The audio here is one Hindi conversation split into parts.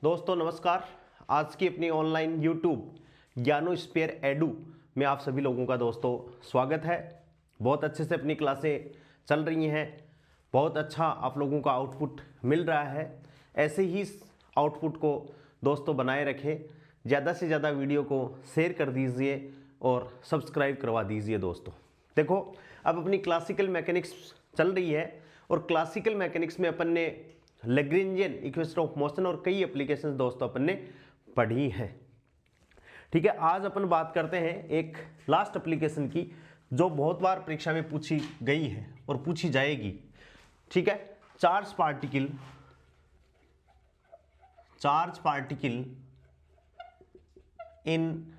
दोस्तों नमस्कार। आज की अपनी ऑनलाइन यूट्यूब ज्ञानोस्फीयर एडू में आप सभी लोगों का दोस्तों स्वागत है। बहुत अच्छे से अपनी क्लासें चल रही हैं, बहुत अच्छा आप लोगों का आउटपुट मिल रहा है। ऐसे ही आउटपुट को दोस्तों बनाए रखें, ज़्यादा से ज़्यादा वीडियो को शेयर कर दीजिए और सब्सक्राइब करवा दीजिए। दोस्तों देखो, अब अपनी क्लासिकल मैकेनिक्स चल रही है और क्लासिकल मैकेनिक्स में अपन ने लैग्रेंजियन इक्वेशन ऑफ मोशन और कई एप्लीकेशंस दोस्तों अपन ने पढ़ी हैं। ठीक है, आज अपन बात करते हैं एक लास्ट एप्लीकेशन की जो बहुत बार परीक्षा में पूछी गई है और पूछी जाएगी। ठीक है, charge particle in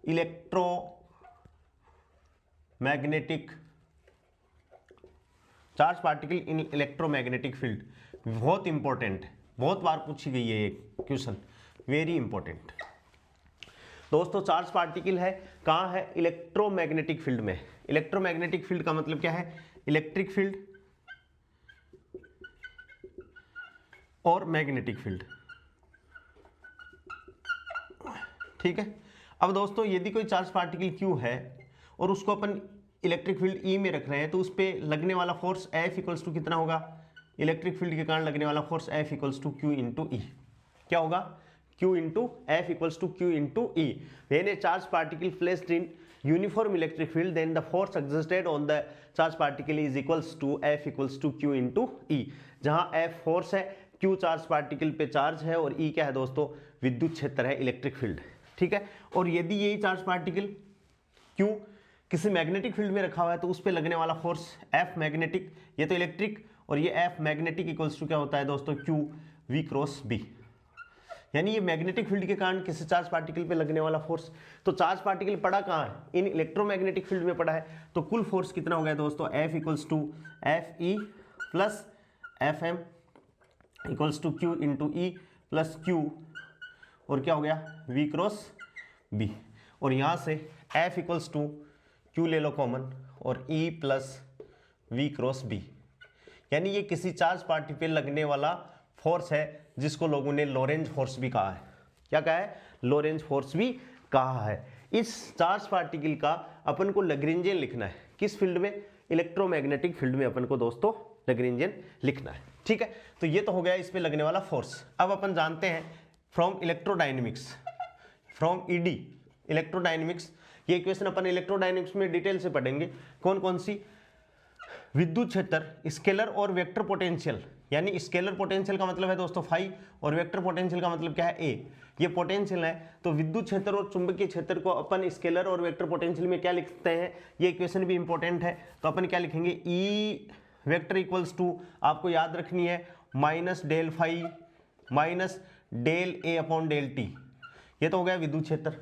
electromagnetic field. बहुत इंपॉर्टेंट, बहुत बार पूछी गई है ये क्वेश्चन, वेरी इंपॉर्टेंट। दोस्तों चार्ज पार्टिकल है कहाँ है? इलेक्ट्रोमैग्नेटिक फील्ड में। इलेक्ट्रोमैग्नेटिक फील्ड का मतलब क्या है? इलेक्ट्रिक फील्ड और मैग्नेटिक फील्ड। ठीक है, अब दोस्तों यदि कोई चार्ज पार्टिकल Q है और उसको अपन इलेक्ट्रिक फील्ड E में रख रहे हैं तो उस पर लगने वाला फोर्स F इक्वल्स टू कितना होगा? इलेक्ट्रिक फील्ड के कारण लगने वाला force F equals to Q into E। क्या होगा? Q into F equals to Q into E। When a charge particle placed in uniform electric field then the force exerted on the charge particle is equals to F equals to Q into E। जहाँ F फोर्स है, Q चार्ज पार्टिकल पे चार्ज है और E क्या है दोस्तों? विद्युत क्षेत्र है, इलेक्ट्रिक फील्ड। ठीक है, और यदि यही चार्ज पार्टिकल Q किसी मैग्नेटिक फील्ड में रखा हुआ है तो उस पर लगने वाला फोर्स F मैग्नेटिक, ये तो इलेक्ट्रिक और ये F मैग्नेटिक इक्वल्स टू क्या होता है दोस्तों? Q V cross B। यानी ये मैग्नेटिक फील्ड के कारण किसी चार्ज पार्टिकल पे लगने वाला फोर्स। तो चार्ज पार्टिकल पड़ा कहाँ है? इन इलेक्ट्रोमैग्नेटिक फील्ड में पड़ा है। तो कुल फोर्स कितना हो गया दोस्तों? F equals to FE plus FM equals to Q into E plus Q और क्या हो गया? V cross B। और यहाँ से F इक्वल्स टू Q ले लो कॉमन और E plus V cross B। यानी ये किसी चार्ज पार्टिकल पे लगने वाला फोर्स है जिसको लोगों ने लोरेंज फोर्स भी कहा है। क्या कहा है? लोरेंज फोर्स भी कहा है। इस चार्ज पार्टिकल का अपन को लैग्रेंजियन लिखना है। किस फील्ड में? इलेक्ट्रोमैग्नेटिक फील्ड में अपन को दोस्तों लैग्रेंजियन लिखना है। ठीक है, तो ये तो हो गया इस पे लगने वाला फोर्स। अब अपन जानते हैं from electrodynamics, from ED electrodynamics, ये इक्वेशन अपन इलेक्ट्रोडायनेमिक्स में डिटेल से पढ़ेंगे। कौन कौन सी? विद्युत क्षेत्र, स्केलर और वेक्टर पोटेंशियल। यानी स्केलर पोटेंशियल का मतलब है दोस्तों फाई और वेक्टर पोटेंशियल का मतलब क्या है? ए। ये पोटेंशियल है, तो विद्युत क्षेत्र और चुंबकीय क्षेत्र को अपन स्केलर और वेक्टर पोटेंशियल में क्या लिखते हैं? ये इक्वेशन भी इंपॉर्टेंट है। तो अपन क्या लिखेंगे? ई वेक्टर इक्वल्स टू, आपको याद रखनी है, minus del phi minus del A upon del t. ये तो हो गया विद्युत क्षेत्र।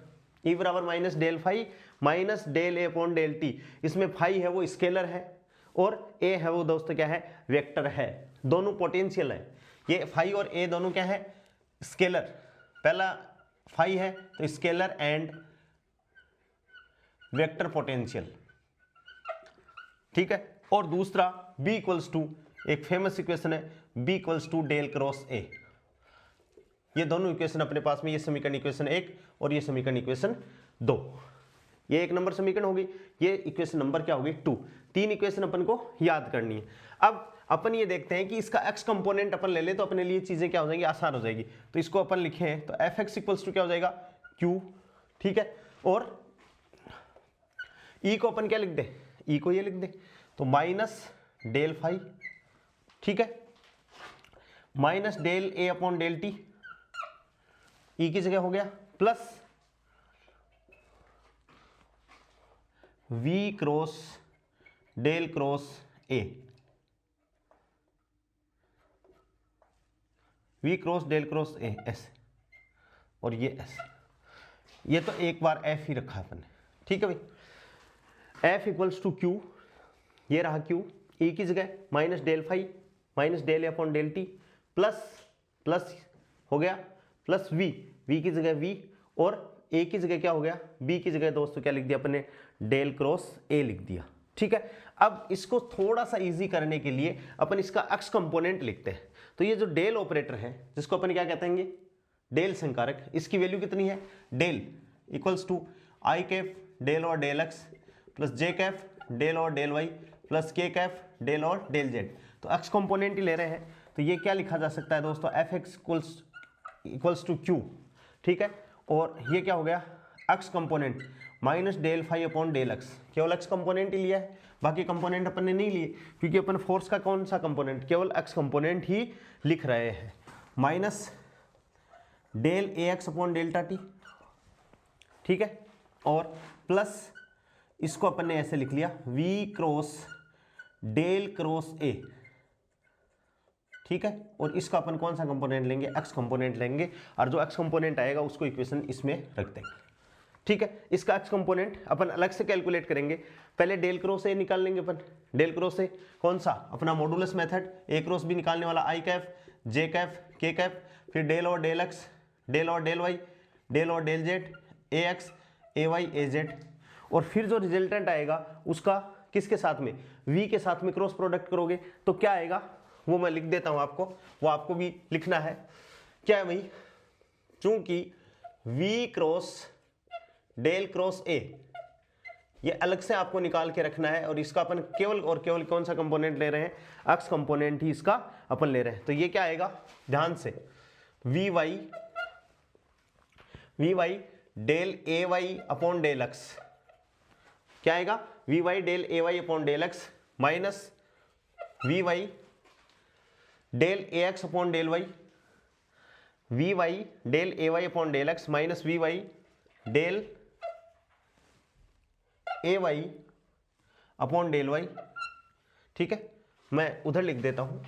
ई बराबर minus del phi minus del A upon del t. इसमें फाई है वो स्केलर है और ए है वो दोस्तों क्या है? वेक्टर है। दोनों पोटेंशियल है। ये फाई और ए दोनों क्या है? स्केलर। पहला फाई है तो स्केलर एंड वेक्टर पोटेंशियल। ठीक है, और दूसरा B इक्वल्स टू, एक फेमस इक्वेशन है B equals to del cross A. ये दोनों इक्वेशन अपने पास में, ये समीकरण इक्वेशन 1 और ये समीकरण इक्वेशन 2। ये 1 नंबर समीकरण होगी, ये इक्वेशन नंबर क्या होगी? 2। 3 इक्वेशन अपन को याद करनी है। अब अपन ये देखते हैं कि इसका x कंपोनेंट अपन ले ले तो अपने लिए चीजें क्या हो जाएंगी? आसान हो जाएगी। तो इसको अपन लिखें तो Fx इक्वल्स टू क्या हो जाएगा? Q। ठीक है, और E को अपन क्या लिख दे? E को ये लिख दे तो माइनस डेल फाई, ठीक है, minus del A upon del T. E की जगह हो गया plus V cross del cross A। V cross del cross A ऐसे, और ये ऐसे। ये तो एक बार F ही रखा है अपन ने। ठीक है भाई, F इक्वल्स टू Q, ये रहा Q। E की जगह minus del phi minus del A upon del t plus plus हो गया प्लस V की जगह V और A की जगह क्या हो गया? B की जगह दोस्तों क्या लिख दिया अपन ने? डेल क्रॉस A लिख दिया। ठीक है, अब इसको थोड़ा सा इजी करने के लिए अपन इसका x कंपोनेंट लिखते हैं। तो ये जो डेल ऑपरेटर है जिसको अपन क्या कहते हैं, डेल संकारक, इसकी वैल्यू कितनी है, del equals to I cap del और del x plus J cap del और del Y plus K cap del और डेल जेड। तो एक्स कंपोनेंट ही ले रहे हैं, तो ये क्या लिखा जा सकता है दोस्तों, F x equals to Q, ठीक है। और ये क्या हो गया, X component minus del phi upon del X, केवल एक्स कंपोनेंट ही लिया है, बाकी कंपोनेंट अपन ने नहीं लिए, क्योंकि अपन फोर्स का कौन सा कंपोनेंट, केवल एक्स कंपोनेंट ही लिख रहे हैं, minus del A x upon delta T, ठीक है। और प्लस इसको अपन ने ऐसे लिख लिया v cross del cross A, ठीक है। और इसका अपन कौन सा कंपोनेंट लेंगे, एक्स कंपोनेंट लेंगे, और जो एक्स कंपोनेंट आएगा उसको इक्वेशन इसमें रख देंगे, ठीक है। इसका एक्स कंपोनेंट अपन अलग से कैलकुलेट करेंगे, पहले डेल क्रॉस ए निकाल लेंगे अपन, डेल क्रॉस ए कौन सा, अपना मॉडुलस मेथड, ए क्रॉस बी निकालने वाला, आई कैफ जे कैफ के कैफ, फिर डेल और डेल एक्स डेल और डेल वाई डेल और del Z A X A Y A Z, और फिर जो रिजल्टेंट आएगा उसका किसके साथ में, v के साथ में क्रॉस प्रोडक्ट करोगे तो क्या आएगा, वो मैं लिख देता हूं आपको, वो आपको भी लिखना है, क्या है भाई, चूंकि v cross del cross a ये अलग से आपको निकाल के रखना है, और इसका अपन केवल और केवल कौन सा कंपोनेंट ले रहे हैं, एक्स कंपोनेंट ही इसका अपन ले रहे हैं। तो ये क्या आएगा, ध्यान से, V Y del A Y upon del X, क्या आएगा, V Y del A Y upon del x minus V Y del A x upon del Y, V Y del A Y upon del x minus V Y del A Y upon del Y, ठीक है। मैं उधर लिख देता हूं,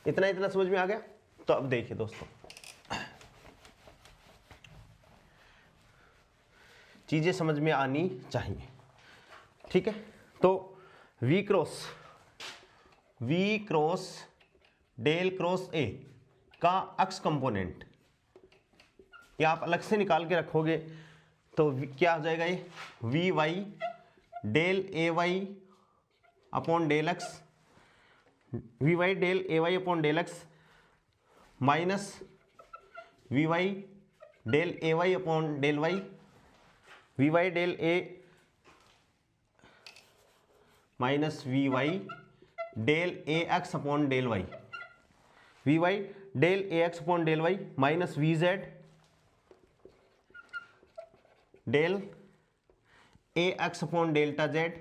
इतना इतना समझ में आ गया। तो अब देखिए दोस्तों, चीजें समझ में आनी चाहिए, ठीक है। तो v cross del cross A का एक्स कंपोनेंट या आप अलग से निकाल के रखोगे तो क्या हो जाएगा, ये V Y del A Y upon del x, V Y del A Y upon del x minus V Y del A Y upon del Y, V Y del A minus V Y del A x upon del Y, V Y del A x upon del Y minus V Z del A x upon delta Z,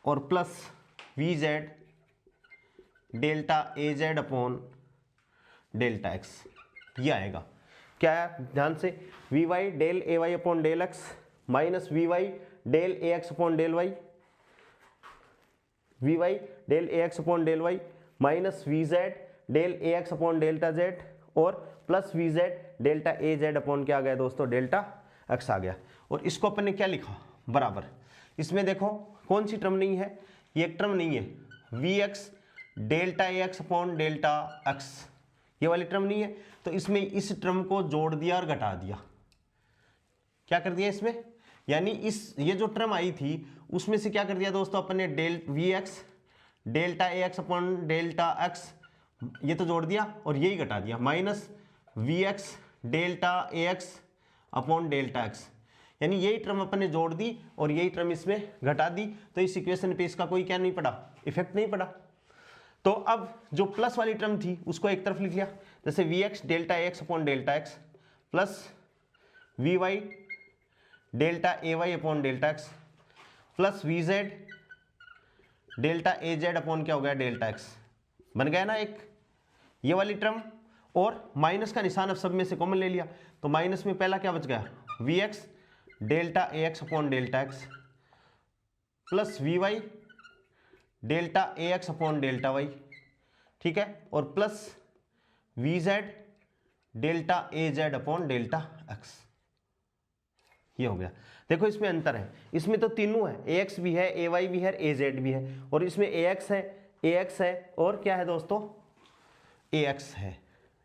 और plus V Z delta A Z upon delta X, ये आएगा। क्या है, ध्यान से, V Y del A Y upon del x minus V Y del A x upon del Y, V Y del A x upon del Y minus V Z del A x upon delta Z, और plus V Z delta A Z upon क्या आ गया दोस्तों, डेल्टा एक्स आ गया। और इसको अपन ने क्या लिखा, बराबर, इसमें देखो कौन सी टर्म नहीं है, ये एक टर्म नहीं है, V X delta A x upon delta X, ये वाली टर्म नहीं है, तो इसमें इस टर्म को जोड़ दिया और घटा दिया, क्या कर दिया इसमें, यानी इस ये जो टर्म आई थी उसमें से क्या कर दिया दोस्तों अपन ने, del V X delta A x upon delta X, ये तो जोड़ दिया और यही घटा दिया, minus V X delta A x upon delta X, यानी यही टर्म अपन ने जोड़ दी और यही टर्म इसमें घटा दी, तो इस इक्वेशन पे इसका कोई क्या नहीं पड़ा, इफेक्ट नहीं पड़ा। तो अब जो प्लस वाली टर्म थी उसको एक तरफ लिख लिया, जैसे V X delta A x upon delta X plus V Y delta A Y upon delta X plus V Z delta A Z upon क्या हो गया, डेल्टा एक्स, बन गया ना एक ये वाली टर्म, और माइनस का निशान अब सब में से कॉमन ले लिया, तो माइनस में पहला क्या बच गया, V X delta A x upon delta X plus V Y delta A x upon delta Y, ठीक है, और plus V Z delta A Z upon delta X, ये हो गया। देखो इसमें अंतर है, इसमें तो तीनों है, ए एक्स भी है, ए वाई भी है, ए जेड भी है, और इसमें ए एक्स है और क्या है दोस्तों, ए एक्स है,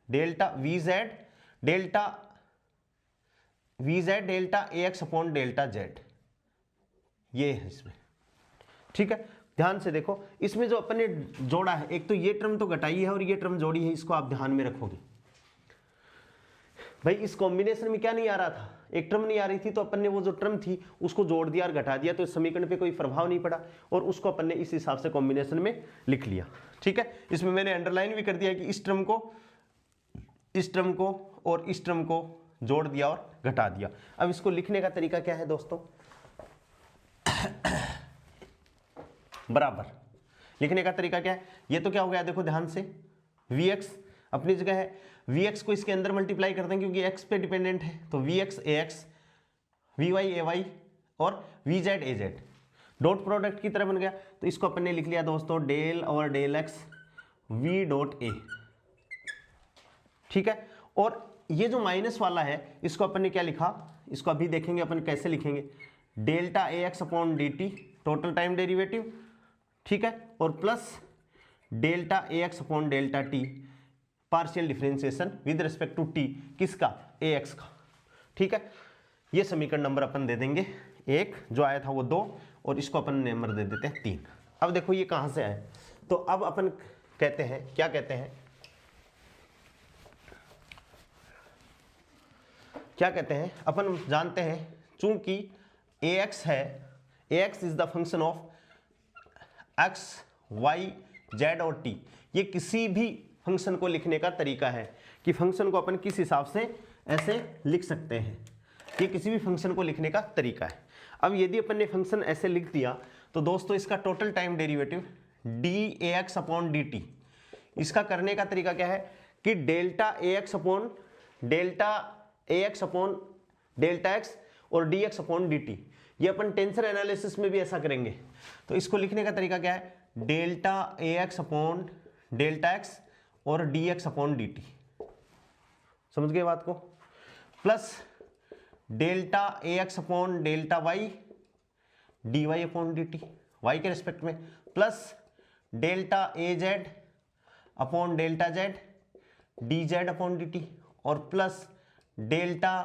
delta we Z delta A x upon delta Z, ये है इसमें, ठीक है। ध्यान से देखो, इसमें जो अपन ने जोड़ा है, एक तो ये टर्म तो घटाई है और ये टर्म जोड़ी है, इसको आप ध्यान में रखोगे। भाई इस कॉम्बिनेशन में क्या नहीं आ रहा था, एक टर्म नहीं आ रही थी, तो अपन ने वो जो टर्म थी उसको जोड़ दिया और घटा दिया, तो इस समीकरण पे कोई प्रभाव नहीं पड़ा और उसको अपन ने इस हिसाब से कॉम्बिनेशन में लिख लिया। ठीक है, इसमें मैंने अंडरलाइन भी कर दिया कि इस टर्म को और इस टर्म को जोड़ दिया और घटा दिया। अब इसको लिखने का तरीका क्या है दोस्तों, बराबर लिखने का तरीका क्या है, ये तो क्या हो गया देखो ध्यान से, Vx अपनी जगह है, Vx को इसके अंदर मल्टीप्लाई करते हैं क्योंकि x पे डिपेंडेंट है, तो Vx Ax, Vy Ay और Vz Az डॉट प्रोडक्ट की तरह बन गया, तो इसको अपन ने लिख लिया दोस्तों डेल और del X V dot A. ठीक है, और ये जो माइनस वाला है इसको अपन ने क्या लिखा, इसको अभी देखेंगे अपन कैसे लिखेंगे, delta A x upon D t total time derivative, ठीक है, और plus delta A x upon delta t partial differentiation with respect to t, किसका, ए एक्स का। ठीक है, ये समीकरण नंबर अपन दे देंगे 1, जो आया था वो 2, और इसको अपन नंबर दे देते हैं 3। अब देखो ये कहाँ से आए, तो अब अपन कहते हैं, क्या कहते हैं, क्या कहते हैं, अपन जानते हैं चूंकि ax है, ax is the function of x, y, z और t, ये किसी भी फंक्शन को लिखने का तरीका है कि फंक्शन को अपन किस हिसाब से ऐसे लिख सकते हैं, ये किसी भी फंक्शन को लिखने का तरीका है। अब यदि अपन ने फंक्शन ऐसे लिख दिया तो दोस्तों इसका total time derivative dAx upon dt, इसका करने का तरीका क्या है कि delta ax upon delta x और dx अपॉन dt, ये अपन टेंसर एनालिसिस में भी ऐसा करेंगे। तो इसको लिखने का तरीका क्या है, delta ax upon delta x और dx अपॉन dt, समझ गए बात को, plus delta ax upon delta y dy upon dt y के रेस्पेक्ट में, plus delta az upon delta z dz upon dt, और प्लस डेल्टा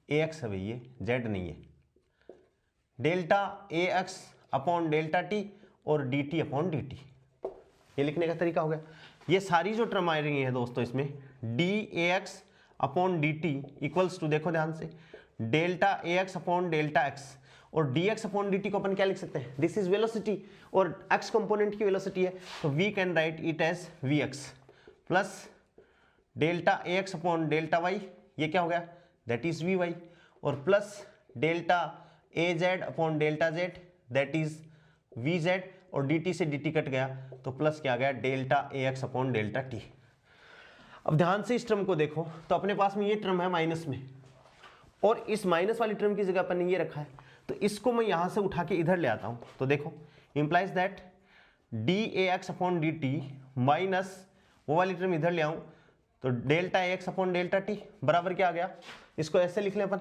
ax है, ये z नहीं है, delta ax upon delta t और dt अपॉन dt, ये लिखने का तरीका हो गया। ये सारी जो टर्म आ रही है दोस्तों इसमें dAx upon dt equals to, देखो ध्यान से, delta ax upon delta x और dx अपॉन dt को अपन क्या लिख सकते हैं, दिस इज वेलोसिटी और x कंपोनेंट की वेलोसिटी है, तो we can write it as vx plus delta ax upon delta y, ये क्या हो गया, दैट इज vy, और plus delta az upon delta z, that is vz, और dt से dt कट गया तो प्लस क्या आ गया, delta ax upon delta t। अब ध्यान से इस टर्म को देखो, तो अपने पास में ये टर्म है माइनस में, और इस माइनस वाली टर्म की जगह अपन ने ये रखा है, तो इसको मैं यहां से उठा के इधर ले आता हूं, तो देखो implies that dAx upon dt minus वो वाली टर्म इधर ले आऊं, तो delta ax upon delta t बराबर क्या आ गया, इसको ऐसे लिख लें अपन,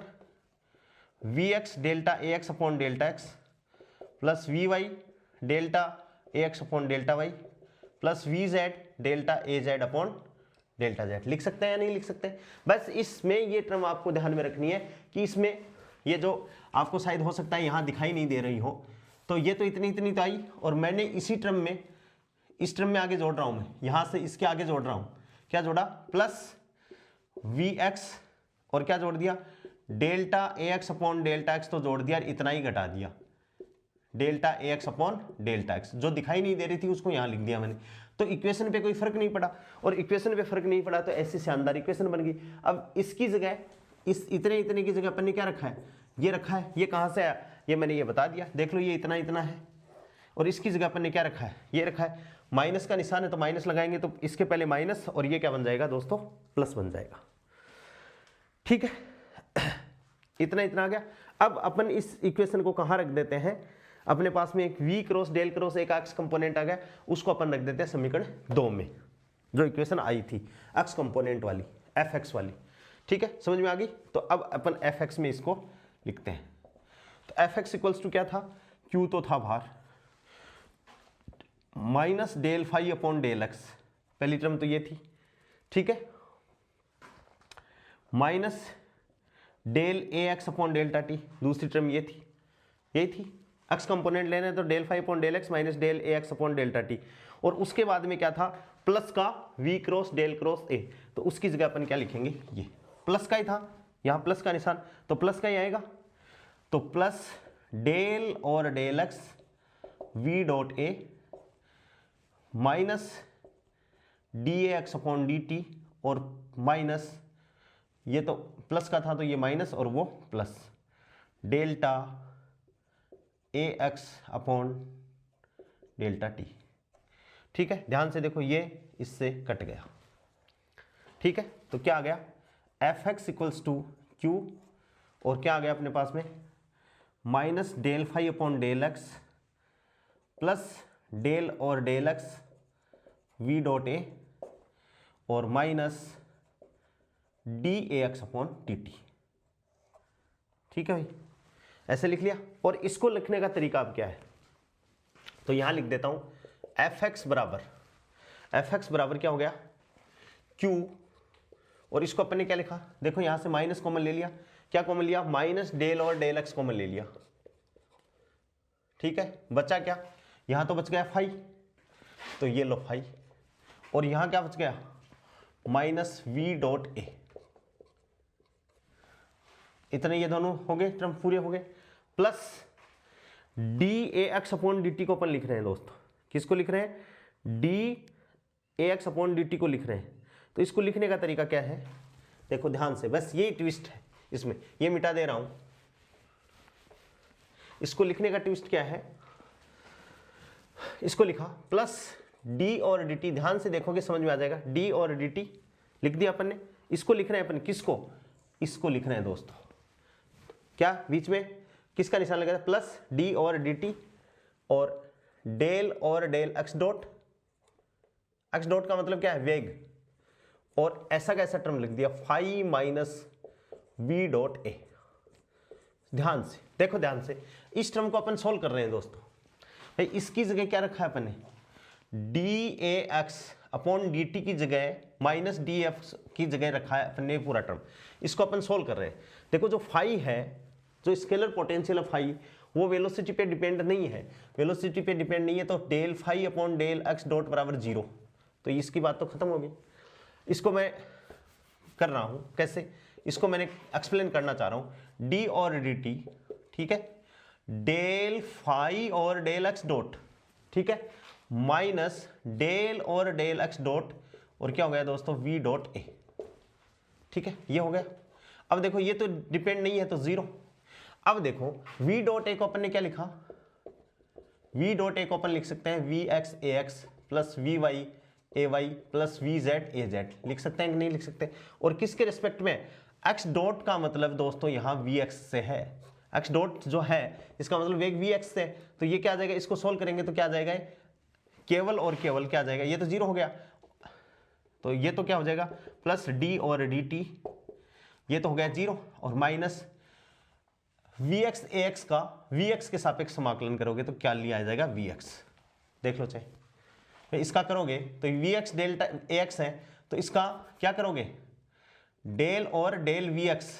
vx delta ax upon delta x plus vy delta ax upon delta y plus vz delta az upon delta z। लिख सकते हैं या नहीं लिख सकते, बस इसमें ये टर्म आपको ध्यान में रखनी है कि इसमें ये जो आपको शायद हो सकता है यहाँ दिखाई नहीं दे रही हो, तो ये तो इतनी इतनी तो आई, और मैंने इसी टर्म में, इस टर्म में आगे जोड़ रहा हूँ, मैं यहाँ से इसके आगे जोड़ रहा हूँ, क्या जोड़ा, प्लस vx और क्या जोड़ दिया, delta ax upon delta x तो जोड़ दिया, इतना ही घटा दिया, delta ax upon delta x, जो दिखाई नहीं दे रही थी उसको यहाँ लिख दिया मैंने, तो इक्वेशन पे कोई फर्क नहीं पड़ा, और इक्वेशन पे फर्क नहीं पड़ा तो ऐसी शानदार इक्वेशन बन गई। अब इसकी जगह, इस इतने इतने की जगह अपन ने क्या रखा है, ये रखा है, ये कहाँ से आया, ये मैंने ये बता दिया, देख लो ये इतना इतना है, और इसकी जगह अपन ने क्या रखा है, ये रखा है, माइनस का निशान है तो माइनस लगाएंगे, तो इसके पहले माइनस और ये क्या बन जाएगा दोस्तों, प्लस बन जाएगा। ठीक है, इतना इतना आ गया। अब अपन इस इक्वेशन को कहाँ रख देते हैं, अपने पास में एक v क्रॉस डेल क्रॉस एक x कंपोनेंट आ गया, उसको अपन रख देते हैं समीकरण 2 में, जो इक्वेशन आई थी x कंपोनेंट वाली, fx वाली। ठीक है, समझ में आ गई। तो अब अपन fx में इसको लिखते हैं, तो fx इक्वल्स टू क्या था, q तो था बाहर, minus del phi upon del x, पहली टर्म तो ये थी, ठीक है, minus del A x upon delta t, दूसरी टर्म ये थी, यही थी, एक्स कंपोनेंट लेना है तो del phi upon del x minus del A x upon delta t, और उसके बाद में क्या था, प्लस का v cross del cross A, तो उसकी जगह अपन क्या लिखेंगे, ये प्लस का ही था, यहाँ प्लस का निशान, तो प्लस का ही आएगा, तो प्लस डेल और del x we dot A minus D A x upon D T, और माइनस ये तो प्लस का था तो ये माइनस और वो plus delta A x upon delta T. ठीक है, ध्यान से देखो ये इससे कट गया। ठीक है, तो क्या आ गया, F x equals to q, और क्या आ गया अपने पास में, minus del phi upon del x plus del और del x we dot A और minus D A x upon t t. ठीक है भाई, ऐसे लिख लिया। और इसको लिखने का तरीका अब क्या है, तो यहां लिख देता हूं एफ एक्स बराबर क्या हो गया, क्यू, और इसको अपन ने क्या लिखा, देखो यहां से माइनस कॉमन ले लिया, क्या कॉमन लिया, माइनस डेल और डेल एक्स कॉमन ले लिया। ठीक है, बचा क्या, यहां तो बच गया फाई, तो ये लो फाई, और यहां क्या बच गया, माइनस वी डॉट ए। इतने ये दोनों हो गए, टर्म पूरे हो गए, plus D A x upon D T को अपन लिख रहे हैं दोस्तों, किसको लिख रहे हैं, D A x upon D T को लिख रहे हैं। तो इसको लिखने का तरीका क्या है, देखो ध्यान से, बस ये ट्विस्ट है इसमें, ये मिटा दे रहा हूं। इसको लिखने का ट्विस्ट क्या है, इसको लिखा प्लस डी और डी टी, ध्यान से देखोगे समझ में आ जाएगा, डी और डी टी लिख दिया अपन ने। इसको लिख रहे हैं अपन, किसको, इसको लिख रहे हैं दोस्तों, क्या बीच में किसका निशान लगा था, प्लस डी और डी टी और डेल और डेल एक्स डॉट का मतलब क्या है, वेग, और ऐसा कैसा टर्म लिख दिया, phi minus we dot A. ध्यान से देखो, ध्यान से, इस टर्म को अपन सोल्व कर रहे हैं दोस्तों। भाई इसकी जगह क्या रखा है अपन ने, D A x upon D T की जगह माइनस डी एफ की जगह रखा है अपन ने पूरा टर्म, इसको अपन सोल्व कर रहे हैं। देखो जो फाई है, जो स्केलर पोटेंशियल ऑफ फाई, वो वेलोसिटी पे डिपेंड नहीं है, वेलोसिटी पे डिपेंड नहीं है, तो del phi upon del X dot बराबर 0, तो इसकी बात तो खत्म हो गई। इसको मैं कर रहा हूं कैसे, इसको मैंने एक्सप्लेन करना चाह रहा हूं, डी और डी टी, ठीक है, डेल फाई और डेल एक्स डॉट, ठीक है, माइनस डेल और डेल एक्स डॉट, और क्या हो गया दोस्तों, वी डॉट ए। ठीक है, ये हो गया। अब देखो ये तो डिपेंड नहीं है तो 0। अब देखो वी डॉट ए को अपन ने क्या लिखा, वी डॉट ए को अपन लिख सकते हैं V X A X plus V Y A Y plus V Z A Z, लिख सकते हैं कि नहीं लिख सकते। और किसके रिस्पेक्ट में, एक्स डॉट का मतलब दोस्तों यहाँ वी एक्स से है, एक्स डॉट जो है इसका मतलब वेग वी एक्स से, तो ये क्या आ जाएगा, इसको सोल्व करेंगे तो क्या आ जाएगा, केवल और केवल क्या आ जाएगा, ये तो 0 हो गया, तो ये तो क्या हो जाएगा, प्लस डी और डी टी, ये तो हो गया 0, और minus V X A X का वी एक्स के सापेक्ष समाकलन करोगे तो क्या लिया जाएगा, वी एक्स। देख लो चाहे तो इसका करोगे तो V X delta A X है, तो इसका क्या करोगे, डेल और डेल वी एक्स,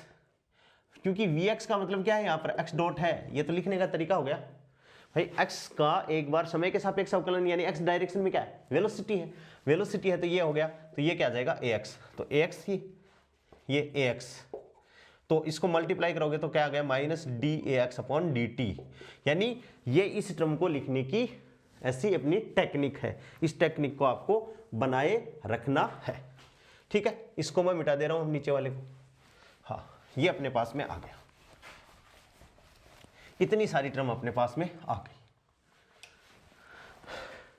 क्योंकि वी एक्स का मतलब क्या है, यहाँ पर एक्स डॉट है, ये तो लिखने का तरीका हो गया भाई, एक्स का एक बार समय के सापेक्ष अवकलन, यानी एक्स डायरेक्शन में क्या है, वेलोसिटी है, वेलोसिटी है, तो ये हो गया, तो ये क्या आ जाएगा, ए एक्स, तो ए एक्स ही, ये ए एक्स, तो इसको मल्टीप्लाई करोगे तो क्या आ गया, minus D A x upon D T, यानी ये इस टर्म को लिखने की ऐसी अपनी टेक्निक है, इस टेक्निक को आपको बनाए रखना है। ठीक है, इसको मैं मिटा दे रहा हूं नीचे वाले को, हाँ ये अपने पास में आ गया, इतनी सारी टर्म अपने पास में आ गई।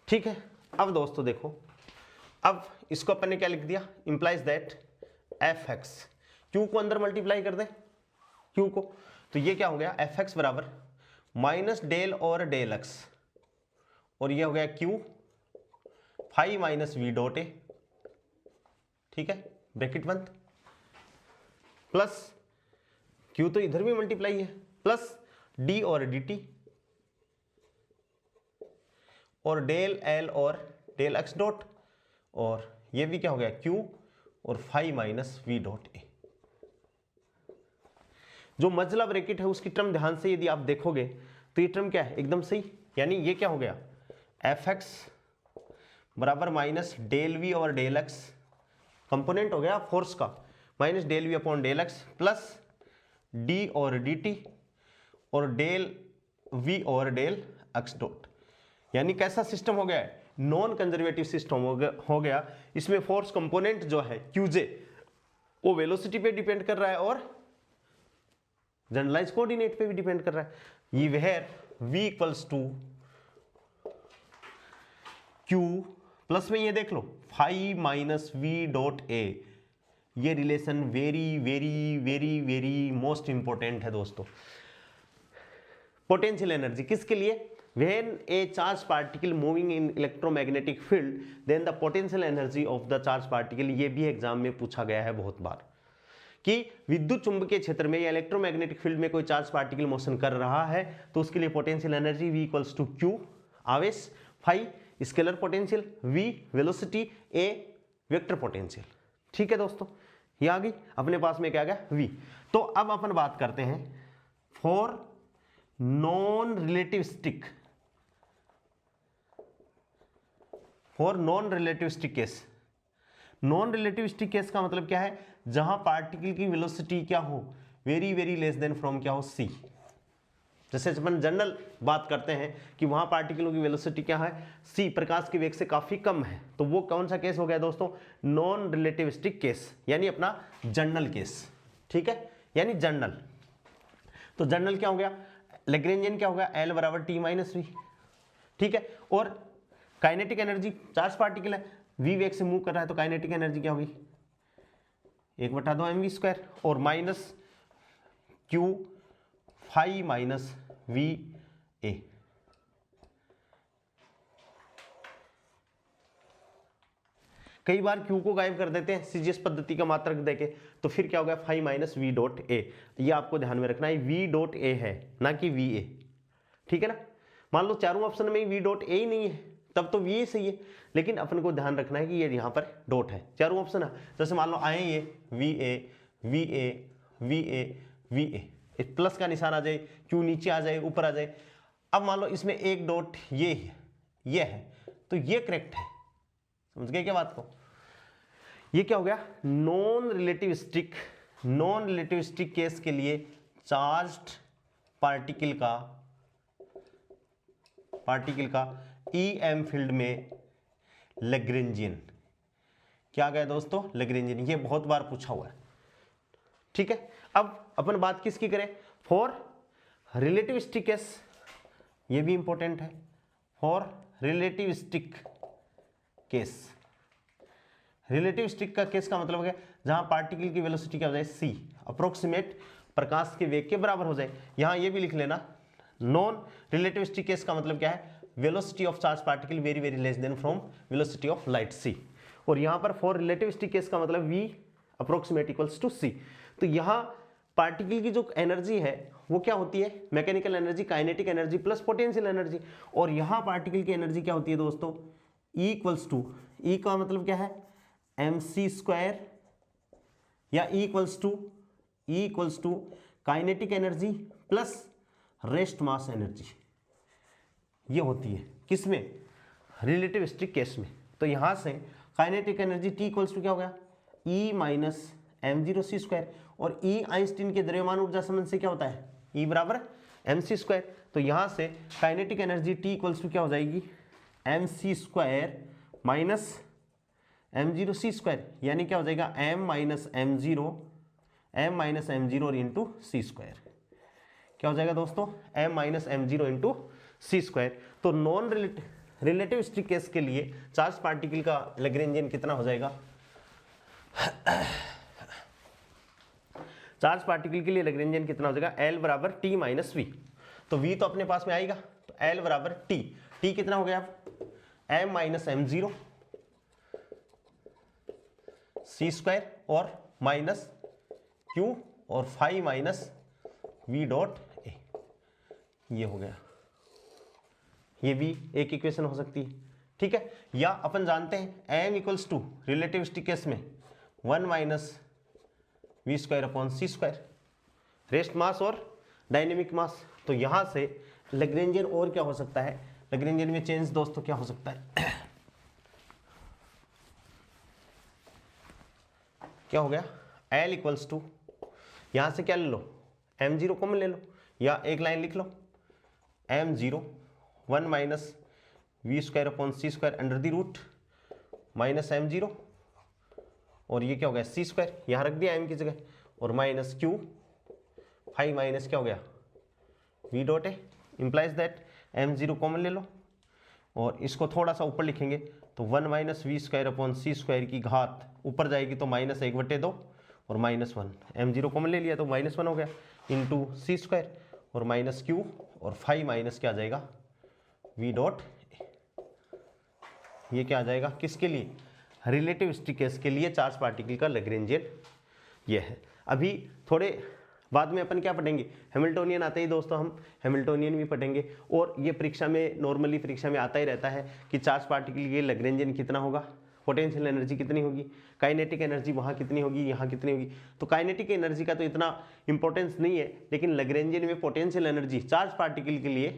ठीक है, अब दोस्तों देखो, अब इसको अपन ने क्या लिख दिया, implies that F x, Q को अंदर मल्टीप्लाई कर दे क्यू को, तो ये क्या हो गया, एफ एक्स बराबर माइनस डेल और डेल एक्स, और ये हो गया Q phi minus we dot A, ठीक है, ब्रैकेट बंद, प्लस क्यू तो इधर भी मल्टीप्लाई है, प्लस डी और डी टी, और डेल एल और डेल एक्स डॉट, और ये भी क्या हो गया, क्यू और phi minus we dot A. जो मजला ब्रैकेट है उसकी टर्म ध्यान से यदि आप देखोगे तो ये टर्म क्या है, एकदम सही, यानी ये क्या हो गया, एफ एक्स बराबर माइनस डेल वी और डेल एक्स, कंपोनेंट हो गया फोर्स का, minus del V upon del x plus D और डी टी और डेल वी और डेल एक्स डॉट। यानी कैसा सिस्टम हो गया है, नॉन कंजर्वेटिव सिस्टम हो गया। इसमें फोर्स कंपोनेंट जो है क्यूजे वो वेलोसिटी पे डिपेंड कर रहा है और जनरलाइज कोऑर्डिनेट पे भी डिपेंड कर रहा है। ये where v equals to q plus में ये देख लो five minus we dot A. ये relation very very very very most important है दोस्तों। पोटेंशियल एनर्जी किसके लिए, when a charged particle moving in electromagnetic field then the potential energy of the charged particle, ये भी एग्जाम में पूछा गया है बहुत बार कि विद्युत चुंबकीय क्षेत्र में या इलेक्ट्रोमैग्नेटिक फील्ड में कोई चार्ज पार्टिकल मोशन कर रहा है तो उसके लिए potential energy v equals to q आवेश, phi scalar potential, v velocity, a vector potential. ठीक है दोस्तों, ये आ गई अपने पास में क्या आ गया v। तो अब अपन बात करते हैं for non relativistic, for non relativistic case. Non relativistic case का मतलब क्या है, जहां पार्टिकल की वेलोसिटी क्या हो, very very less than from क्या हो c। जैसे अपन जनरल बात करते हैं कि वहां पार्टिकलों की वेलोसिटी क्या है c, प्रकाश के वेग से काफी कम है, तो वो कौन सा केस हो गया दोस्तों, नॉन रिलेटिविस्टिक केस, यानी अपना जनरल केस। ठीक है, यानी जनरल। तो जनरल क्या हो गया, लैग्रेंजियन क्या होगा, L बराबर T माइनस वी। ठीक है, और काइनेटिक एनर्जी, चार्ज पार्टिकल है, v वेग से मूव कर रहा है तो काइनेटिक एनर्जी क्या होगी, 1/2 mv स्क्वायर और minus q phi minus V A. कई बार q को गायब कर देते हैं सीजीएस पद्धति का मात्रक देके, तो फिर क्या हो गया phi minus we dot A. ये आपको ध्यान में रखना है, वी डॉट ए है ना कि वी ए। ठीक है ना, मान लो चारों ऑप्शन में वी डॉट ए ही नहीं है तब तो वी सही है, लेकिन अपन को ध्यान रखना है कि ये यहाँ पर डॉट है, चारों ऑप्शन है। जैसे मान लो आए ये V A V A V A V A, plus का निशान आ जाए, क्यू नीचे आ जाए, ऊपर आ जाए। अब मान लो इसमें एक डॉट ये है, तो ये करेक्ट है, समझ गए क्या बात को। ये क्या हो गया, नॉन रिलेटिविस्टिक केस के लिए चार्ज्ड पार्टिकल का EM फील्ड में लैग्रेंजियन क्या गया दोस्तों, लैग्रेंजियन। ये बहुत बार पूछा हुआ है। ठीक है, अब अपन बात किसकी करें, फॉर रिलेटिविस्टिक केस, ये भी इंपॉर्टेंट है। फॉर रिलेटिविस्टिक केस, रिलेटिविस्टिक का केस का मतलब है जहां पार्टिकल की वेलोसिटी क्या हो जाए c, अप्रोक्सीमेट प्रकाश के वेग के बराबर हो जाए। यहां ये भी लिख लेना, नॉन रिलेटिविस्टिक केस का मतलब क्या है, velocity of charge particle very very less than from velocity of light c। और यहां पर फॉर रिलेटिविस्टिक केस का मतलब v approximate equals to c। तो यहां पार्टिकल की जो एनर्जी है वो क्या होती है, mechanical energy, kinetic energy plus potential energy. और यहां पार्टिकल की एनर्जी क्या होती है दोस्तों, E इक्वल्स टू, E का मतलब क्या है mc स्क्वायर, या E equals to kinetic energy plus rest mass energy. ये होती है किसमें, रिलेटिविस्टिक केस में। तो यहां से kinetic energy T equals to क्या हो गया, E minus m0 c square, और E आइंस्टीन के द्रव्यमान ऊर्जा संबंध से क्या होता है, E बराबर mc स्क्वायर। तो यहां से kinetic energy T equals to क्या हो जाएगी, mc square minus m0 c square, यानी क्या हो जाएगा m माइनस m0 और इंटू सी स्क्वायर। क्या हो जाएगा दोस्तों, m माइनस m0 इंटू सी स्क्वायर। तो नॉन रिलेटिविस्टिक केस के लिए चार्ज पार्टिकल का लैग्रेंजियन कितना हो जाएगा, चार्ज पार्टिकल के लिए लैग्रेंजियन कितना हो जाएगा, L बराबर T माइनस वी। तो V तो अपने पास में आएगा, तो L बराबर T, T कितना हो गया, m minus m0 C square और माइनस Q और phi minus V dot A. ये हो गया, ये भी एक इक्वेशन हो सकती है। ठीक है, या अपन जानते हैं m equals to relativistic case में 1 minus V square upon C square, rest mass और डायनेमिक मास। तो यहां से लैग्रेंजियन और क्या हो सकता है, लैग्रेंजियन में चेंज दोस्तों क्या हो सकता है, क्या हो गया, L इक्वल्स टू, यहां से क्या ले लो, m0 कॉमन ले लो, या एक लाइन लिख लो, m0 1 minus V square upon C square under the root minus m0, और ये क्या हो गया सी स्क्वायर, यहां रख दिया m की जगह, और माइनस क्यू 5 माइनस क्या हो गया v dot A, implies that m0 common ले लो, और इसको थोड़ा सा ऊपर लिखेंगे तो 1 minus V square upon C square की घात ऊपर जाएगी तो माइनस 1/2 और माइनस 1, m0 कॉमन ले लिया तो माइनस 1 हो गया इंटू सी स्क्वायर, और माइनस क्यू, और 5 माइनस क्या आ जाएगा v डॉट, ये क्या आ जाएगा किसके लिए, रिलेटिविस्टिक केस के लिए चार्ज पार्टिकल का लैग्रेंजियन ये है। अभी थोड़े बाद में अपन क्या पढ़ेंगे, हैमिल्टोनियन आते ही दोस्तों हम हैमिल्टोनियन भी पढ़ेंगे, और ये परीक्षा में नॉर्मली परीक्षा में आता ही रहता है कि चार्ज पार्टिकल के लैग्रेंजियन कितना होगा, पोटेंशियल एनर्जी कितनी होगी, काइनेटिक एनर्जी वहाँ कितनी होगी, यहाँ कितनी होगी। तो काइनेटिक एनर्जी का तो इतना इंपॉर्टेंस नहीं है, लेकिन लैग्रेंजियन में पोटेंशियल एनर्जी चार्ज पार्टिकल के लिए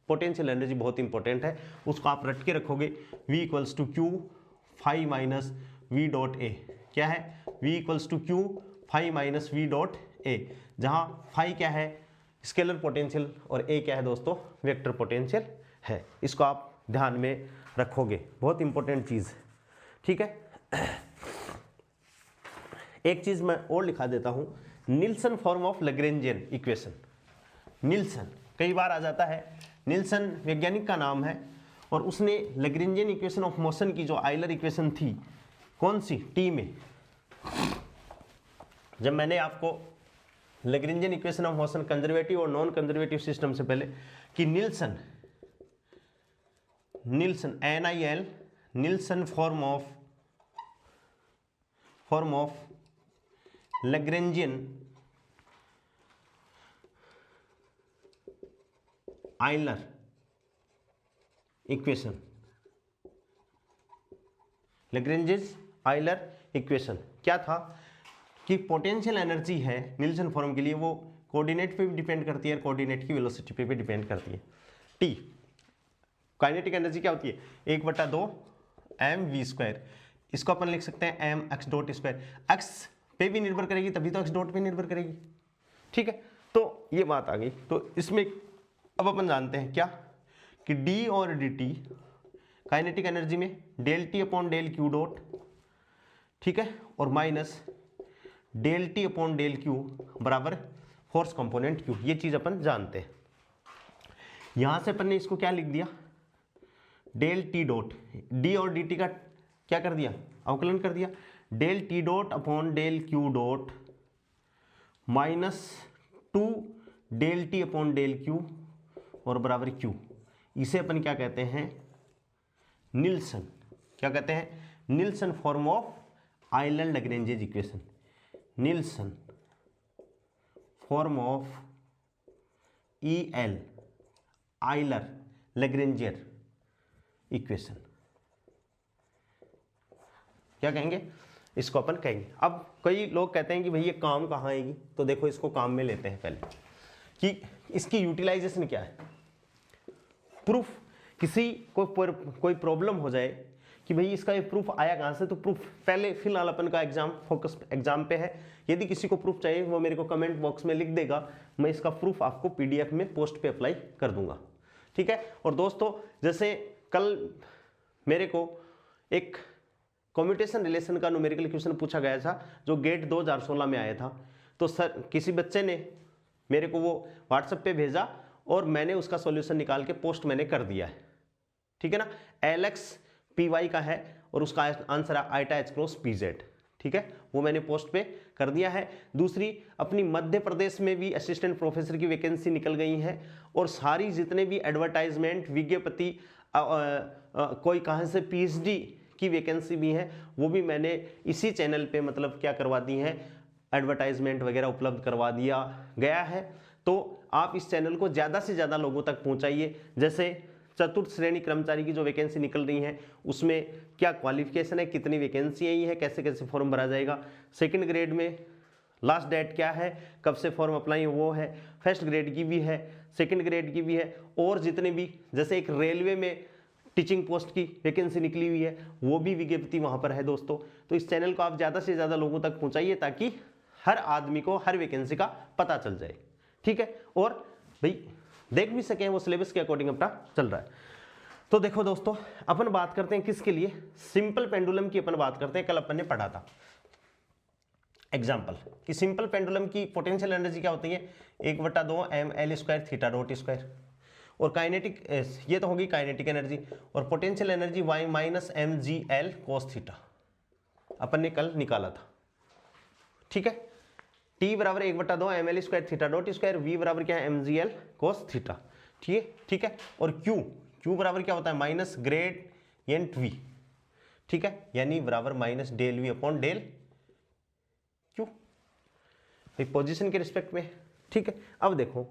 पोटेंशियल एनर्जी बहुत इंपॉर्टेंट है, उसको आप रट के रखोगे, V equals to Q 5 minus we dot A, क्या है V equals to Q 5 minus we dot A, जहाँ 5 क्या है स्केलर पोटेंशियल और a क्या है दोस्तों वेक्टर पोटेंशियल है, इसको आप ध्यान में रखोगे, बहुत इंपॉर्टेंट चीज़, ठीक है। एक चीज़ मैं और लिखा देता हूँ, Nielsen form of Lagrangian equation, Nielsen कई बार आ जाता है, निल्सन वैज्ञानिक का नाम है, और उसने लैग्रेंजियन इक्वेशन ऑफ मोशन की जो आयलर इक्वेशन थी, कौन सी टी में, जब मैंने आपको Lagrangian equation of motion conservative और नॉन कंजर्वेटिव सिस्टम से पहले कि Nielsen NIL Nielsen form of Lagrangian Euler equation, Lagrangian's Euler equation क्या था कि पोटेंशियल एनर्जी है निल्सन फॉर्म के लिए, वो कोऑर्डिनेट पे भी डिपेंड करती है, कोऑर्डिनेट की वेलोसिटी पे भी डिपेंड करती है। टी काइनेटिक एनर्जी क्या होती है 1/2 mv², इसको अपन लिख सकते हैं mx डॉट स्क्वायर, x पे भी निर्भर करेगी तभी तो x डॉट पे निर्भर करेगी, ठीक है। तो ये बात आ गई, तो इसमें अब अपन जानते हैं क्या कि d और dt काइनेटिक एनर्जी में del T upon del Q dot, ठीक है, और minus del T upon del Q बराबर फोर्स कंपोनेंट क्यू, ये चीज अपन जानते हैं। यहां से अपन ने इसको क्या लिख दिया, डेल टी डॉट, डी और डी टी का क्या कर दिया अवकलन कर दिया, del T dot upon del Q dot -2 del T upon del Q और बराबर क्यू, इसे अपन क्या कहते हैं निल्सन, क्या कहते हैं Nielsen form of Euler Lagrangian equation, Nielsen form of EL Euler Lagrangian equation, क्या कहेंगे इसको अपन कहेंगे। अब कई लोग कहते हैं कि भाई ये काम कहाँ आएगी, तो देखो इसको काम में लेते हैं पहले कि इसकी यूटिलाइजेशन क्या है। प्रूफ, किसी को कोई प्रॉब्लम हो जाए कि भाई इसका ये प्रूफ आया कहाँ से, तो प्रूफ पहले फिलहाल अपन का एग्जाम फोकस एग्जाम पे है, यदि किसी को प्रूफ चाहिए वो मेरे को कमेंट बॉक्स में लिख देगा, मैं इसका प्रूफ आपको PDF में पोस्ट पे अप्लाई कर दूंगा, ठीक है। और दोस्तों जैसे कल मेरे को एक कम्यूटेशन रिलेशन का न्यूमेरिकल क्वेश्चन पूछा गया था जो गेट 2016 में आया था, तो सर किसी बच्चे ने मेरे को वो व्हाट्सएप पे भेजा और मैंने उसका सॉल्यूशन निकाल के पोस्ट मैंने कर दिया है, ठीक है ना। LXPY का है और उसका आंसर है आइटा H क्रॉस PZ, ठीक है, वो मैंने पोस्ट पे कर दिया है। दूसरी, अपनी मध्य प्रदेश में भी असिस्टेंट प्रोफेसर की वैकेंसी निकल गई है, और सारी जितने भी एडवर्टाइजमेंट विज्ञप्ति कोई कहाँ से PhD की वैकेंसी भी है वो भी मैंने इसी चैनल पे मतलब क्या करवा दी है, एडवर्टाइजमेंट वगैरह उपलब्ध करवा दिया गया है। तो आप इस चैनल को ज़्यादा से ज़्यादा लोगों तक पहुंचाइए। जैसे चतुर्थ श्रेणी कर्मचारी की जो वैकेंसी निकल रही है उसमें क्या क्वालिफिकेशन है, कितनी वैकेंसी आई है, कैसे कैसे फॉर्म भरा जाएगा। सेकंड ग्रेड में लास्ट डेट क्या है, कब से फॉर्म अप्लाई वो है, फर्स्ट ग्रेड की भी है, सेकंड ग्रेड की भी है, और जितने भी जैसे एक रेलवे में टीचिंग पोस्ट की वैकेंसी निकली हुई है वो भी विज्ञप्ति वहाँ पर है दोस्तों। तो इस चैनल को आप ज़्यादा से ज़्यादा लोगों तक पहुँचाइए ताकि हर आदमी को हर वैकेंसी का पता चल जाए, ठीक है, और भाई देख भी सकें वो सिलेबस के अकॉर्डिंग अपना चल रहा है। तो देखो दोस्तों, अपन बात करते हैं किसके लिए, सिंपल पेंडुलम की अपन बात करते हैं। कल अपन ने पढ़ा था एग्जाम्पल कि सिंपल पेंडुलम की पोटेंशियल एनर्जी क्या होती है, 1/2 ml² थीटा डॉट स्क्वायर, और काइनेटिक ये तो होगी काइनेटिक एनर्जी, और potential energy y minus mgl cos theta अपन ने कल निकाला था, ठीक है। T बराबर 1/2 ml² theta dot square, V बराबर क्या है mgl cos थीटा, ठीक है। और Q बराबर क्या होता है माइनस ग्रेडियंट V, ठीक है, यानी बराबर minus del V upon del Q, position के रिस्पेक्ट में, ठीक है। अब देखो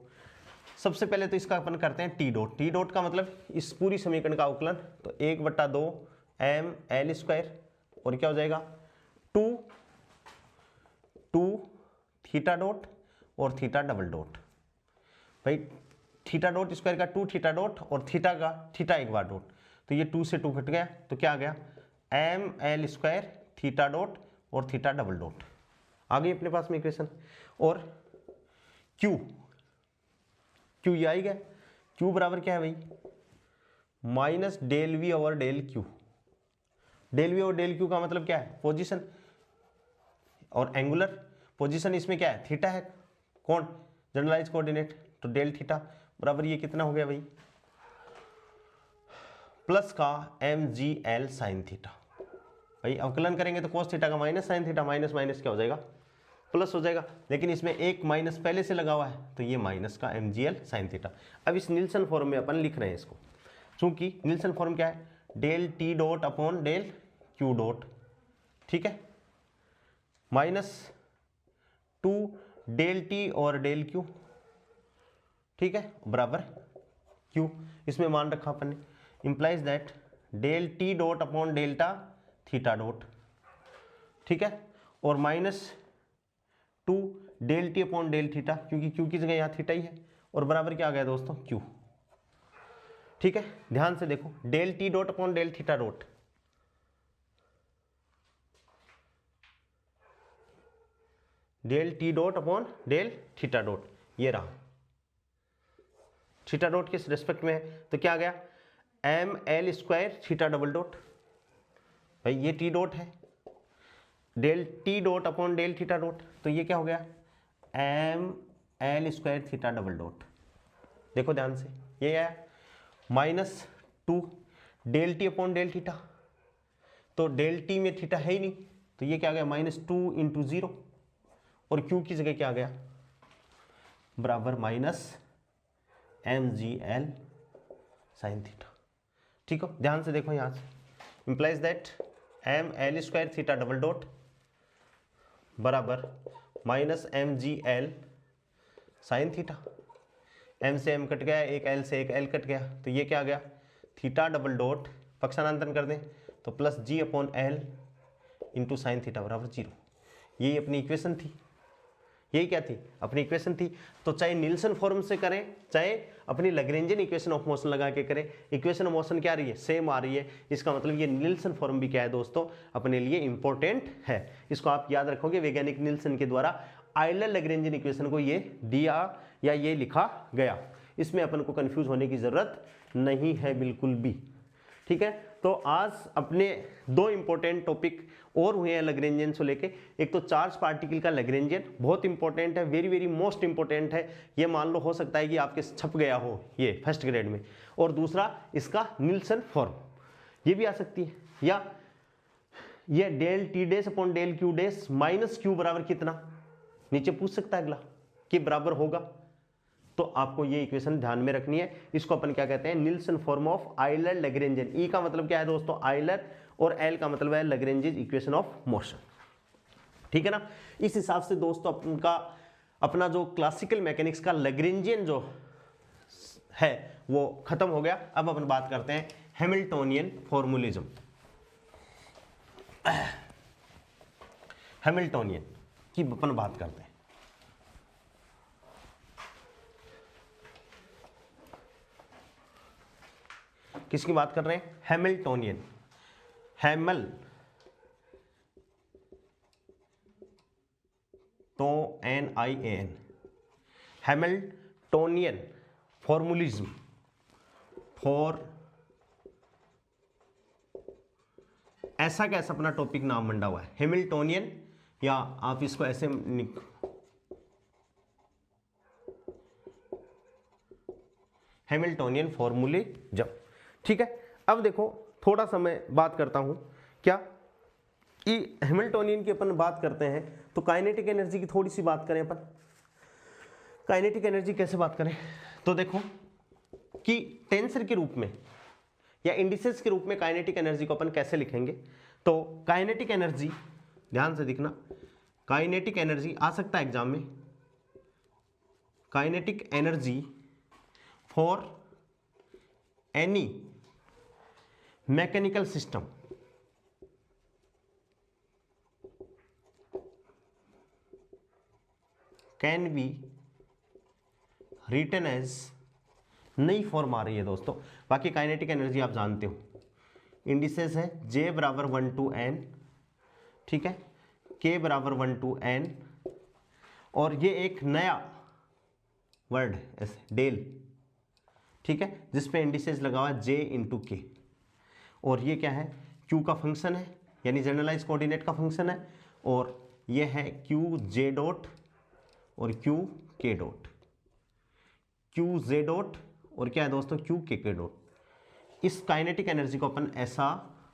सबसे पहले तो इसका अपन करते हैं टी डॉट का मतलब इस पूरी समीकरण का अवकलन, तो 1/2 ml² और क्या हो जाएगा 2 थीटा डॉट और थीटा डबल डॉट, भाई थीटा डॉट स्क्वायर का 2 थीटा डॉट और थीटा का थीटा एक बार डॉट, तो ये 2 से 2 घट गया तो क्या आ गया ml² थीटा डॉट और थीटा डबल डॉट आ गई अपने पास में इक्वेशन। और Q ये आएगा, Q बराबर क्या है भाई minus del V over del Q, del V और डेल Q का मतलब क्या है पोजीशन, और एंगुलर पोजीशन इसमें क्या है थीटा है, कौन जनरलाइज कोऑर्डिनेट, तो डेल थीटा बराबर ये कितना हो गया भाई प्लस का mgl साइन थीटा, भाई अवकलन करेंगे तो कोस थीटा का minus sine theta, minus minus क्या हो जाएगा प्लस हो जाएगा, लेकिन इसमें एक माइनस पहले से लगा हुआ है तो ये माइनस का mgl साइन थीटा। अब इस निल्सन फॉर्म में अपन लिख रहे हैं इसको, चूंकि निल्सन फॉर्म क्या है del T dot upon del Q dot, ठीक है, -2 डेल टी और डेल क्यू, ठीक है, बराबर क्यू, इसमें मान रखा अपन ने, implies that del T dot upon delta theta dot, ठीक है, और -2 del T upon del theta, क्योंकि क्यू की जगह यहाँ थीटा ही है, और बराबर क्या आ गया दोस्तों क्यू, ठीक है। ध्यान से देखो del T dot upon del theta dot, del T dot upon del theta dot, ये रहा थीटा डॉट किस रेस्पेक्ट में है तो क्या आ गया ml² थीटा डबल डॉट, भाई ये टी डॉट है, del T dot upon del theta dot, तो ये क्या हो गया ml² थीटा डबल डॉट, देखो ध्यान से ये आया -2 del T upon del theta, तो डेल टी में थीटा है ही नहीं तो ये क्या आ गया -2 इंटू 0, और Q की जगह क्या आ गया बराबर -mgl साइन थीटा, ठीक हो। ध्यान से देखो यहाँ से implies that ml² theta double dot बराबर -mgl साइन थीटा, m से m कट गया, एक l से एक l कट गया, तो ये क्या आ गया थीटा डबल डॉट, पक्षांतरण कर दें तो plus g upon l into sine theta बराबर 0, यही अपनी इक्वेशन थी, यही क्या थी अपनी इक्वेशन थी। तो चाहे निल्सन फॉर्म से करें चाहे अपनी लैग्रेंजियन इक्वेशन ऑफ मोशन लगा के करें, इक्वेशन ऑफ मोशन क्या आ रही है सेम आ रही है, इसका मतलब ये निल्सन फॉर्म भी क्या है दोस्तों अपने लिए इंपॉर्टेंट है, इसको आप याद रखोगे। वैज्ञानिक निल्सन के द्वारा आयलर लैग्रेंजियन इक्वेशन को ये दिया या ये लिखा गया, इसमें अपन को कंफ्यूज होने की जरूरत नहीं है बिल्कुल भी, ठीक है। तो आज अपने दो इंपॉर्टेंट टॉपिक और हुए हैं लैग्रेंजियन से लेके, एक तो चार्ज पार्टिकल का लैग्रेंजियन बहुत इंपॉर्टेंट है, वेरी वेरी मोस्ट इंपॉर्टेंट है, ये मान लो हो सकता है कि आपके छप गया हो ये फर्स्ट ग्रेड में, और दूसरा इसका निल्सन फॉर्म ये भी आ सकती है, या ये del T dash upon del q dash minus q बराबर कितना नीचे पूछ सकता है अगला कि बराबर होगा, तो आपको ये इक्वेशन ध्यान में रखनी है। इसको अपन क्या कहते हैं Nielsen form of Euler Lagrangian, E का मतलब क्या है दोस्तों आयलर, और एल का मतलब है लैग्रेंजियन इक्वेशन ऑफ मोशन, ठीक है ना। इस हिसाब से दोस्तों अपना जो क्लासिकल मैकेनिक्स का लैग्रेंजियन जो है वो खत्म हो गया। अब अपन बात करते हैं हैमिल्टोनियन फॉर्मूलिज्म, हैमिल्टोनियन की अपन बात करते हैं। किसकी बात कर रहे हैं? हैमिल्टोनियन, NIAN, हैमिल्टोनियन फॉर्मूलिज्म, ऐसा कैसा अपना टॉपिक नाम मंडा हुआ है हैमिल्टोनियन, या आप इसको ऐसे हैमिल्टोनियन फॉर्मूलिज्म। ठीक है, अब देखो थोड़ा सा मैं बात करता हूं क्या कि हैमिल्टोनियन की अपन बात करते हैं तो काइनेटिक एनर्जी की थोड़ी सी बात करें अपन। काइनेटिक एनर्जी कैसे बात करें? तो देखो कि टेंसर के रूप में या इंडिसेस के रूप में काइनेटिक एनर्जी को अपन कैसे लिखेंगे। तो काइनेटिक एनर्जी, ध्यान से दिखना, काइनेटिक एनर्जी आ सकता है एग्जाम में, kinetic energy for any mechanical system can be written as, नई फॉर्म आ रही है दोस्तों। बाकी काइनेटिक एनर्जी आप जानते हो, इंडिसेस है J बराबर 1 to N, ठीक है, K बराबर 1 to N, और ये एक नया वर्ड है ऐसे डेल, ठीक है, जिसपे इंडिसेस लगा हुआ है J इंटू K, और ये क्या है? Q का फंक्शन है, यानी जनरलाइज कोऑर्डिनेट का फंक्शन है, और ये है Q J डॉट और Q K dot, Q J dot और क्या है दोस्तों? Q K dot. इस काइनेटिक एनर्जी को अपन ऐसा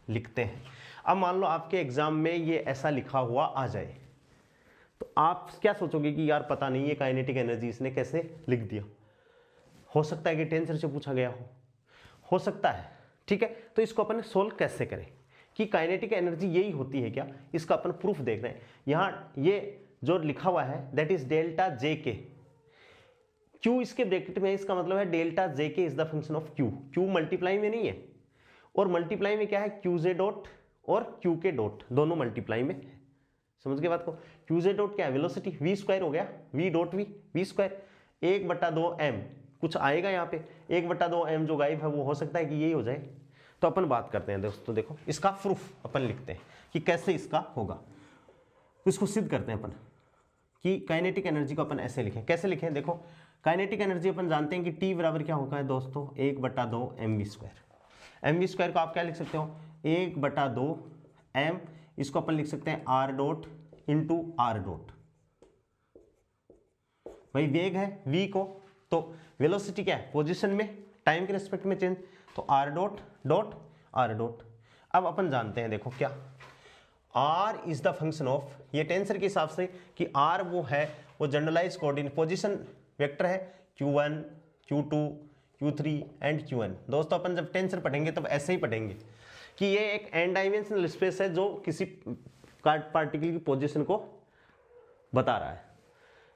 लिखते हैं। अब मान लो आपके एग्जाम में ये ऐसा लिखा हुआ आ जाए तो आप क्या सोचोगे कि यार पता नहीं ये काइनेटिक एनर्जी इसने कैसे लिख दिया। हो सकता है कि टेंसर से पूछा गया हो सकता है, ठीक है। तो इसको अपन सोल्व कैसे करें कि काइनेटिक एनर्जी यही होती है क्या, इसका अपन प्रूफ देख रहे हैं। यहाँ ये जो लिखा हुआ है that is delta j k, Q इसके ब्रैकेट में है, इसका मतलब है डेल्टा जे के is the function of q. Q multiply में नहीं है, और मल्टीप्लाई में क्या है? क्यू जे डॉट और क्यू के डॉट, दोनों मल्टीप्लाई में है। समझ गए बात को? क्यू जे डॉट क्या है? वेलोसिटी, वी स्क्वायर हो गया, V dot V, V square 1/2 m, कुछ आएगा यहाँ पे 1/2 m जो गायब है वो हो सकता है कि यही हो जाए। तो अपन बात करते हैं दोस्तों, देखो इसका प्रूफ अपन लिखते हैं कि कैसे इसका होगा, इसको सिद्ध करते हैं अपन कि काइनेटिक एनर्जी को अपन ऐसे लिखें। कैसे लिखें? देखो काइनेटिक एनर्जी अपन जानते हैं कि T बराबर क्या होता है दोस्तों? 1/2 mv स्क्वायर। mv स्क्वायर को आप क्या लिख सकते हो? 1/2 m, इसको अपन लिख सकते हैं r dot into r dot. भाई वेग है v को, तो वेलोसिटी क्या है? पोजीशन में टाइम के रिस्पेक्ट में चेंज, तो r dot dot r dot. अब अपन जानते हैं देखो क्या, r is the function of, ये टेंसर के हिसाब से कि r वो है वो जनरलाइज कोऑर्डिनेट पोजीशन वेक्टर है q1 q2 q3 and qn। दोस्तों अपन जब टेंसर पढ़ेंगे तब ऐसे ही पढ़ेंगे कि ये एक n डायमेंशनल स्पेस है जो किसी पार्टिकल की पोजीशन को बता रहा है,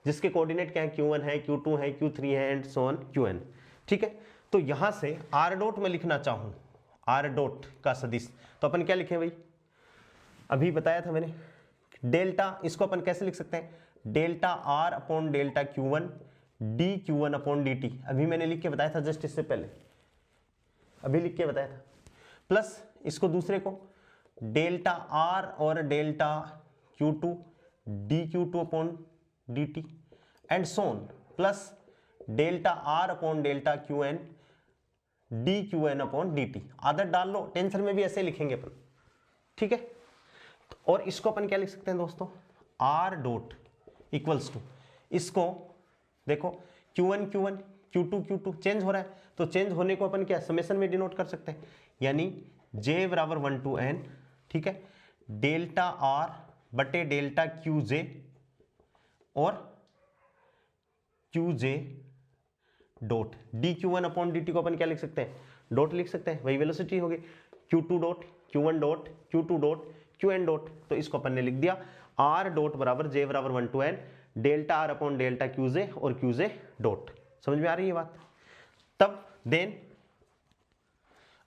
जिसके कोऑर्डिनेट क्या है? q1 है, q2 है, q3 है एंड सो ऑन qn, ठीक है। तो यहां से r डॉट में लिखना चाहूं, r डॉट का सदिश, तो अपन क्या लिखें भाई? अभी बताया था मैंने डेल्टा, इसको अपन कैसे लिख सकते हैं? Delta r upon delta q1 dq1 upon dt। अभी मैंने लिख के बताया था जस्ट इससे पहले, अभी लिख के बताया था, प्लस इसको दूसरे को डेल्टा r और delta q2 dq2 upon dt and so on, plus delta r upon delta qn dqn upon dt। आदत डाल लो, टेंसर में भी ऐसे लिखेंगे अपन, ठीक है। और इसको अपन क्या लिख सकते हैं दोस्तों? r डॉट इक्वल्स टू, इसको देखो q1 q1 q2 q2 change हो रहा है, तो चेंज होने को अपन क्या समेशन में डिनोट कर सकते हैं, यानी j बराबर 1 to n, ठीक है, डेल्टा r बटे डेल्टा qj और qj dot dq1 upon dt को अपन क्या लिख सकते हैं? डॉट लिख सकते हैं, वही वेलोसिटी होगी, q2 dot q1 dot q2 dot qn dot. तो इसको अपन ने लिख दिया r डॉट बराबर j बराबर 1 to n delta r upon delta qj और qj डॉट। समझ में आ रही है बात? तब देन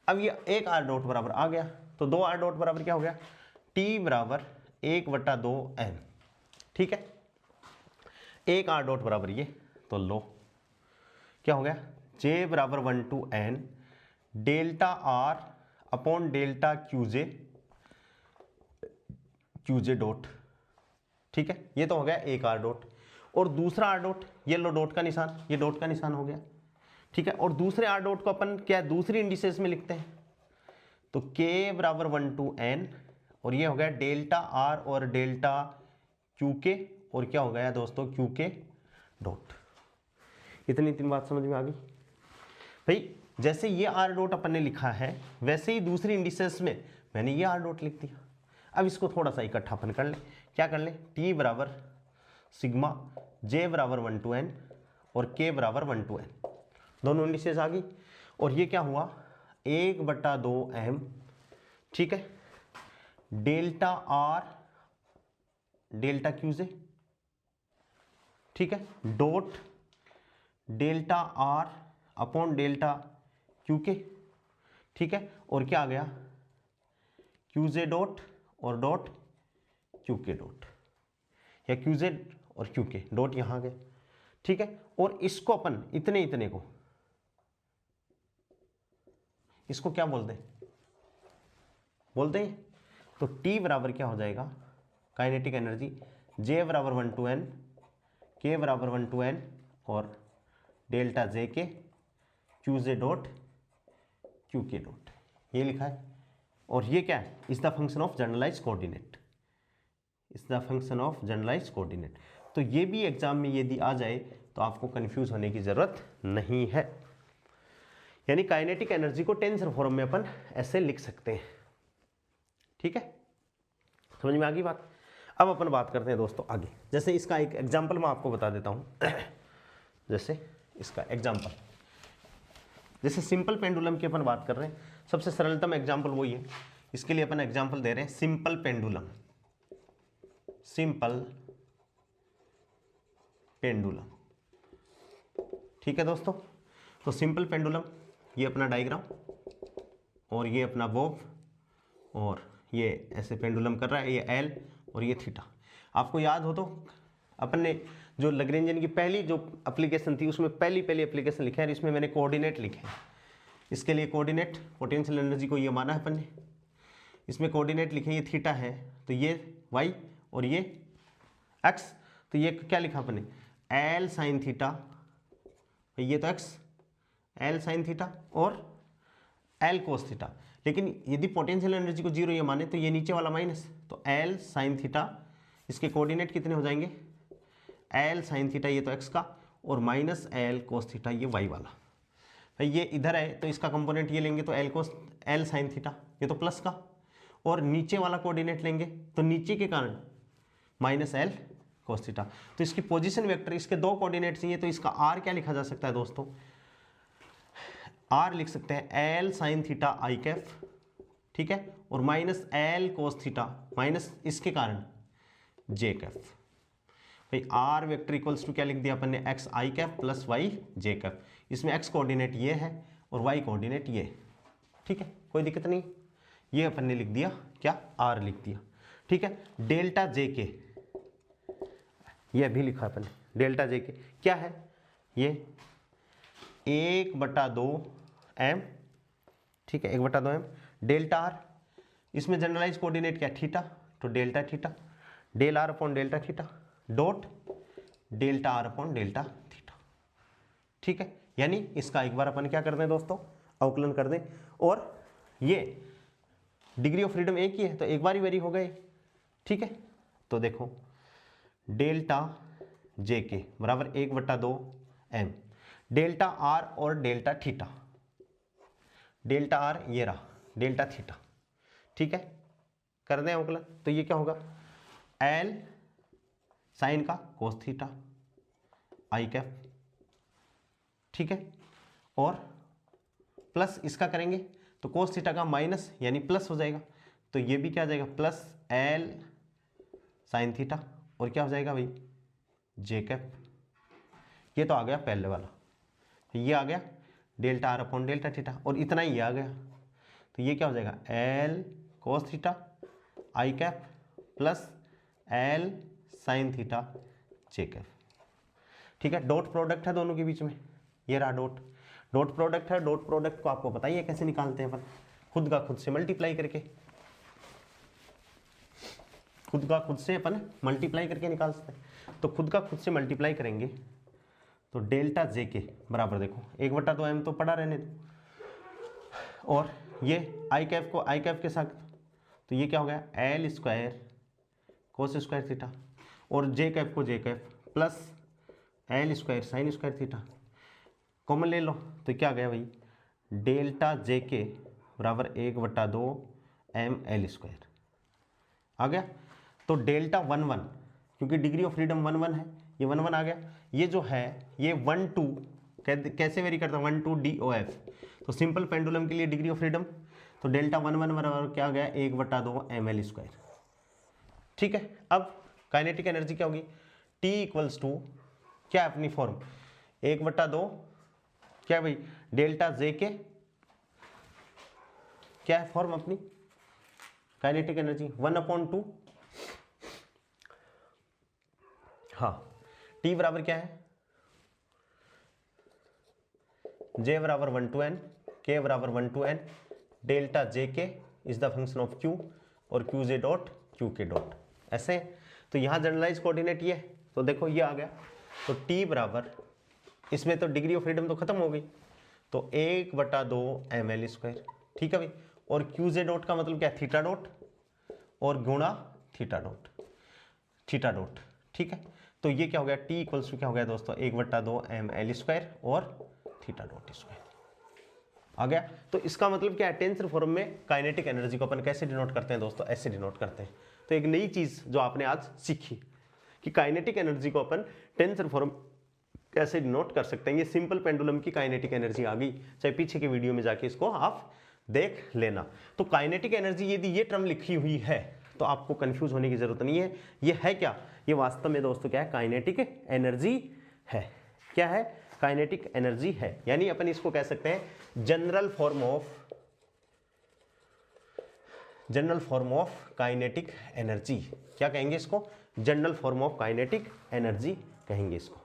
अब ये एक r डॉट बराबर आ गया, तो 2r डॉट बराबर क्या हो गया? t बराबर 1/2 m, ठीक है। एक r डॉट बराबर ये, तो लो क्या हो गया? j बराबर 1 to n delta r upon delta QJ dot, ठीक है, ये तो हो गया एक आर डॉट। और दूसरा आर डॉट, ये लो डॉट का निशान, ये डॉट का निशान हो गया, ठीक है। और दूसरे आर डॉट को अपन क्या दूसरी इंडिसेस में लिखते हैं, तो k बराबर 1 to n, और ये हो गया डेल्टा आर और डेल्टा क्यू के, और क्या हो गया दोस्तों क्यू के डॉट। इतनी तीन बात समझ में आ गई भाई। जैसे ये आर डॉट अपन ने लिखा है वैसे ही दूसरी इंडिसेस में मैंने ये आर डॉट लिख दिया। अब इसको थोड़ा सा इकट्ठापन कर ले, क्या कर ले, टी बराबर सिग्मा जे बराबर 1 to n और के बराबर 1 to n, दोनों इंडिसेस आ गई। और ये क्या हुआ 1/2m, ठीक है, डेल्टा आर डेल्टा क्यूजे, ठीक है, dot delta r upon delta q के, ठीक है। और क्या आ गया क्यूजे डॉट और डॉट क्यू के डॉट, या क्यूजे और क्यू के डॉट यहां गए, ठीक है। और इसको अपन इतने इतने को इसको क्या बोलते हैं, तो T बराबर क्या हो जाएगा काइनेटिक एनर्जी, J बराबर 1 to n, K बराबर 1 to n और डेल्टा J के q j dot q k dot, ये लिखा है। और ये क्या है, is the function of generalize coordinate, is the function of generalize coordinate. तो ये भी एग्जाम में यदि आ जाए तो आपको कंफ्यूज होने की जरूरत नहीं है। यानी काइनेटिक एनर्जी को टेंसर फॉर्म में अपन ऐसे लिख सकते हैं, ठीक है, समझ में आ गई बात। अब अपन बात करते हैं दोस्तों आगे। जैसे इसका एक एग्जांपल मैं आपको बता देता हूं जैसे इसका एग्जांपल, जैसे सिंपल पेंडुलम की अपन बात कर रहे हैं, सबसे सरलतम एग्जांपल वही है। इसके लिए अपन एग्जांपल दे रहे हैं सिंपल पेंडुलम, सिंपल पेंडुलम, ठीक है दोस्तों। तो सिंपल पेंडुलम, ये अपना डायग्राम और ये अपना बॉब, और ये ऐसे पेंडुलम कर रहा है, ये एल और ये थीटा। आपको याद हो तो अपन ने जो लैग्रेंजियन की पहली जो एप्लीकेशन थी उसमें पहली एप्लीकेशन लिखा है, इसमें मैंने कोऑर्डिनेट लिखे हैं। इसके लिए कोऑर्डिनेट पोटेंशियल एनर्जी को ये माना है अपन ने, इसमें कोऑर्डिनेट लिखे, ये थीटा है तो ये वाई और ये एक्स, तो ये क्या लिखा अपन ने एल साइन थीटा, ये तो एक्स एल साइन थीटा और एल कोस थीटा। लेकिन यदि पोटेंशियल एनर्जी को जीरो ये माने तो ये नीचे वाला माइनस, तो एल साइन थीटा, इसके कोऑर्डिनेट कितने हो जाएंगे एल साइन थीटा, ये तो एक्स का, और माइनस एल कोस थीटा, ये वाई वाला। भाई ये इधर है तो इसका कंपोनेंट ये लेंगे तो L cos L sine theta, ये तो प्लस का, और नीचे वाला कोऑर्डिनेट लेंगे तो नीचे के कारण माइनस एल कोस थीटा। तो इसकी पोजीशन वेक्टर, इसके दो कोऑर्डिनेट चाहिए, तो इसका आर क्या लिखा जा सकता है दोस्तों, आर लिख सकते हैं एल साइन थीटा आई कैफ, ठीक है, और minus L cos theta minus इसके कारण जे कैफ। भाई आर वेक्टर इक्वल्स टू क्या लिख दिया अपन ने एक्स आई कैफ प्लस वाई जे कैफ। इसमें एक्स कोऑर्डिनेट ये है और वाई कोऑर्डिनेट ये, ठीक है, कोई दिक्कत नहीं। ये अपन ने लिख दिया क्या आर लिख दिया, ठीक है। डेल्टा जे के ये भी लिखा अपन ने, डेल्टा जे के क्या है, ये 1/2m, ठीक है, 1/2m डेल्टा आर, इसमें जनरलाइज कोऑर्डिनेट क्या थीटा, तो delta theta, del r upon delta theta dot delta r upon delta theta, ठीक है। यानी इसका एक बार अपन क्या कर दें दोस्तों अवकलन कर दें, और ये डिग्री ऑफ फ्रीडम एक ही है तो एक बार ही वेरी हो गए, ठीक है। तो देखो डेल्टा जे के बराबर 1/2m डेल्टा आर और डेल्टा थीटा, डेल्टा आर ये रहा डेल्टा थीटा, ठीक है, कर दें अवकलन। तो ये क्या होगा एल साइन का कोस थीटा आई कैप, ठीक है, और प्लस इसका करेंगे तो कोस थीटा का माइनस यानी प्लस हो जाएगा, तो ये भी क्या आ जाएगा प्लस एल साइन थीटा, और क्या हो जाएगा भाई जे कैप। ये तो आ गया पहले वाला, ये आ गया delta r upon delta theta, और इतना ही आ गया, तो ये क्या हो जाएगा L cos theta I cap plus L sine theta J cap, ठीक है। डॉट प्रोडक्ट है दोनों के बीच में, ये रहा डॉट, डॉट प्रोडक्ट है, डॉट प्रोडक्ट को आपको पता ही है कैसे निकालते हैं अपन, खुद का खुद से मल्टीप्लाई करके, खुद का खुद से अपन मल्टीप्लाई करके निकाल सकते हैं। तो खुद का खुद से मल्टीप्लाई करेंगे तो डेल्टा जे के बराबर देखो 1/2m तो पड़ा रहने दो, और ये आई कैफ को आई कैफ के साथ, तो ये क्या हो गया L square cos square theta, और जे कैफ को J cap plus L square sine square theta, common ले लो तो क्या आ गया भाई डेल्टा जे के बराबर 1/2 ml स्क्वायर आ गया। तो डेल्टा 1 क्योंकि डिग्री ऑफ फ्रीडम 1 है, ये 1 आ गया। ये जो है ये 1 2 कैसे वेरी करता है 1 2 DOF, तो सिंपल पेंडुलम के लिए डिग्री ऑफ फ्रीडम, तो डेल्टा 1 बराबर क्या आ गया 1/2 ml स्क्वायर। ठीक है, अब काइनेटिक एनर्जी क्या होगी T इक्वल्स टू क्या है अपनी फॉर्म 1/2 क्या भाई डेल्टा जे के, क्या है फॉर्म अपनी काइनेटिक एनर्जी 1/2, हाँ T बराबर क्या है J बराबर 1 to n, K बराबर 1 to n, डेल्टा जे के is the function of Q और Q j dot q k dot, ऐसे। तो यहाँ जनरलाइज कोऑर्डिनेट ये, तो देखो ये आ गया, तो T बराबर इसमें तो डिग्री ऑफ फ्रीडम तो खत्म हो गई, तो 1/2 ml स्क्वायर, ठीक है भाई, और क्यू जे डॉट का मतलब क्या है थीटा डॉट और गुणा थीटा डॉट, ठीक है। तो ये क्या हो गया T इक्वल्स टू क्या हो गया दोस्तों 1/2 ml स्क्वायर और थीटा डॉट स्क्वायर आ गया। तो इसका मतलब क्या है टेंसर फॉर्म में काइनेटिक एनर्जी को अपन कैसे डिनोट करते हैं दोस्तों, ऐसे डिनोट करते हैं। तो एक नई चीज जो आपने आज सीखी कि काइनेटिक एनर्जी को अपन टेंसर फॉर्म कैसे डिनोट कर सकते हैं। ये सिंपल पेंडुलम की काइनेटिक एनर्जी आ गई, चाहे पीछे के वीडियो में जाके इसको आप देख लेना। तो काइनेटिक एनर्जी यदि ये टर्म लिखी हुई है तो आपको कंफ्यूज होने की जरूरत नहीं है, ये है क्या, ये वास्तव में दोस्तों क्या है काइनेटिक एनर्जी है। क्या है काइनेटिक एनर्जी है, यानी अपन इसको कह सकते हैं general form of kinetic energy. क्या कहेंगे इसको, general form of kinetic energy कहेंगे इसको।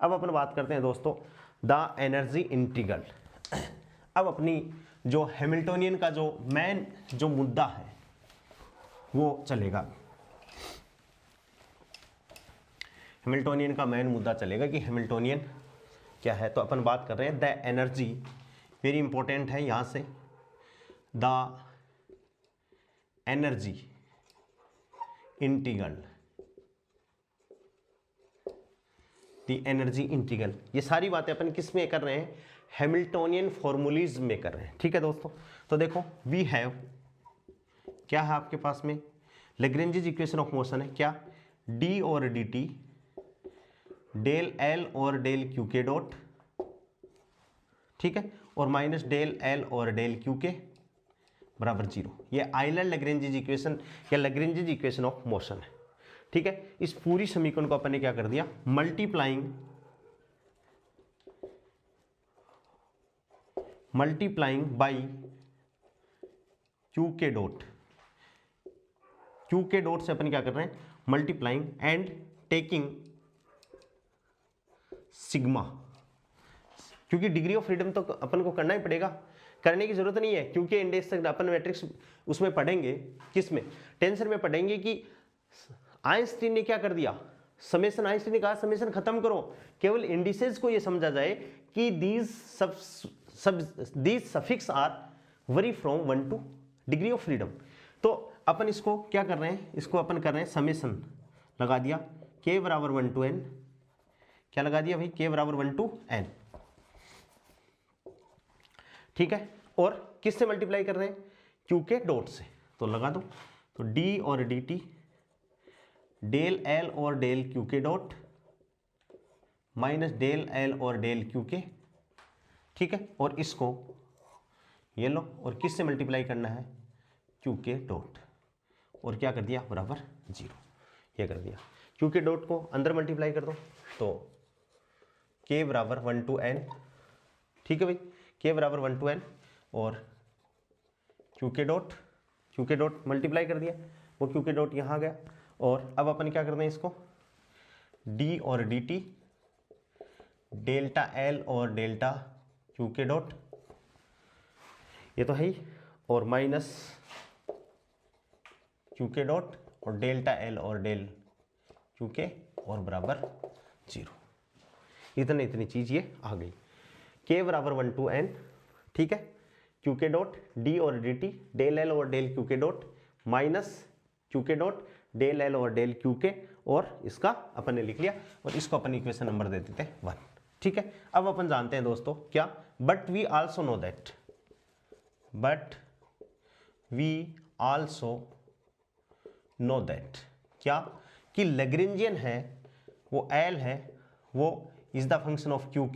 अब अपन बात करते हैं दोस्तों द एनर्जी इंटीग्रल। अब अपनी जो हैमिल्टोनियन का जो मेन जो मुद्दा है वो चलेगा, हैमिल्टोनियन का मेन मुद्दा चलेगा कि हैमिल्टोनियन क्या है। तो अपन बात कर रहे हैं द एनर्जी, वेरी इंपॉर्टेंट है यहां से, the energy integral, the energy integral. ये सारी बातें अपन किस में कर रहे हैं, हैमिल्टोनियन फॉर्मूलीज में कर रहे हैं, ठीक है दोस्तों। तो देखो वी हैव, क्या है आपके पास में लैग्रेंजेस इक्वेशन ऑफ मोशन है, क्या d और dt डेल L और डेल Q के डॉट, ठीक है, और माइनस डेल L और डेल Q के बराबर 0। ये आइलर लैग्रेंजेस इक्वेशन या लैग्रेंजेस इक्वेशन ऑफ मोशन है, ठीक है। इस पूरी समीकरण को अपन ने क्या कर दिया मल्टीप्लाइंग बाई Q के डॉट, Q के डॉट से अपन क्या कर रहे हैं मल्टीप्लाइंग एंड टेकिंग सिग्मा, क्योंकि डिग्री ऑफ फ्रीडम तो अपन को करना ही पड़ेगा, करने की जरूरत नहीं है क्योंकि इंडेक्स तक अपन मैट्रिक्स उसमें पढ़ेंगे, किसमें टेंसर में पढ़ेंगे कि आइंस्टीन ने क्या कर दिया समेशन, आइंस्टीन ने कहा समेशन खत्म करो, केवल इंडिसेस को ये समझा जाए कि these suffix are vary from 1 to degree of freedom. तो अपन इसको क्या कर रहे हैं, इसको अपन कर रहे हैं समेशन लगा दिया k बराबर 1 to n, क्या लगा दिया भाई k बराबर 1 to n, ठीक है। और किससे मल्टीप्लाई कर रहे हैं q के डॉट से, तो लगा दो, तो d और dt डेल L और डेल Q के डॉट माइनस डेल L और डेल Q के, ठीक है। और इसको ये लो और किससे मल्टीप्लाई करना है Q के डॉट, और क्या कर दिया बराबर 0, ये कर दिया। Q के डॉट को अंदर मल्टीप्लाई कर दो तो k बराबर 1 to n, ठीक है भाई, k बराबर 1 to n, और Q के डॉट मल्टीप्लाई कर दिया, वो Q के डॉट यहाँ आ गया। और अब अपन क्या करते हैं इसको d और dt डेल्टा L और डेल्टा क्यू के डॉट, ये तो है ही, और माइनस क्यू के डॉट और डेल्टा एल और डेल क्यू के और बराबर 0। इतनी चीज ये आ गई। के बराबर 1 to n, ठीक है। क्यू के डॉट डी और डी टी, डेल एल और del q k dot minus Q k dot del L और डेल क्यू के, और इसका अपन ने लिख लिया और इसको अपन इक्वेशन नंबर दे देते हैं 1, ठीक है। अब अपन जानते हैं दोस्तों क्या, but we also know that, but we also know that क्या, कि लैग्रेंजियन है वो एल है, वो is the function of q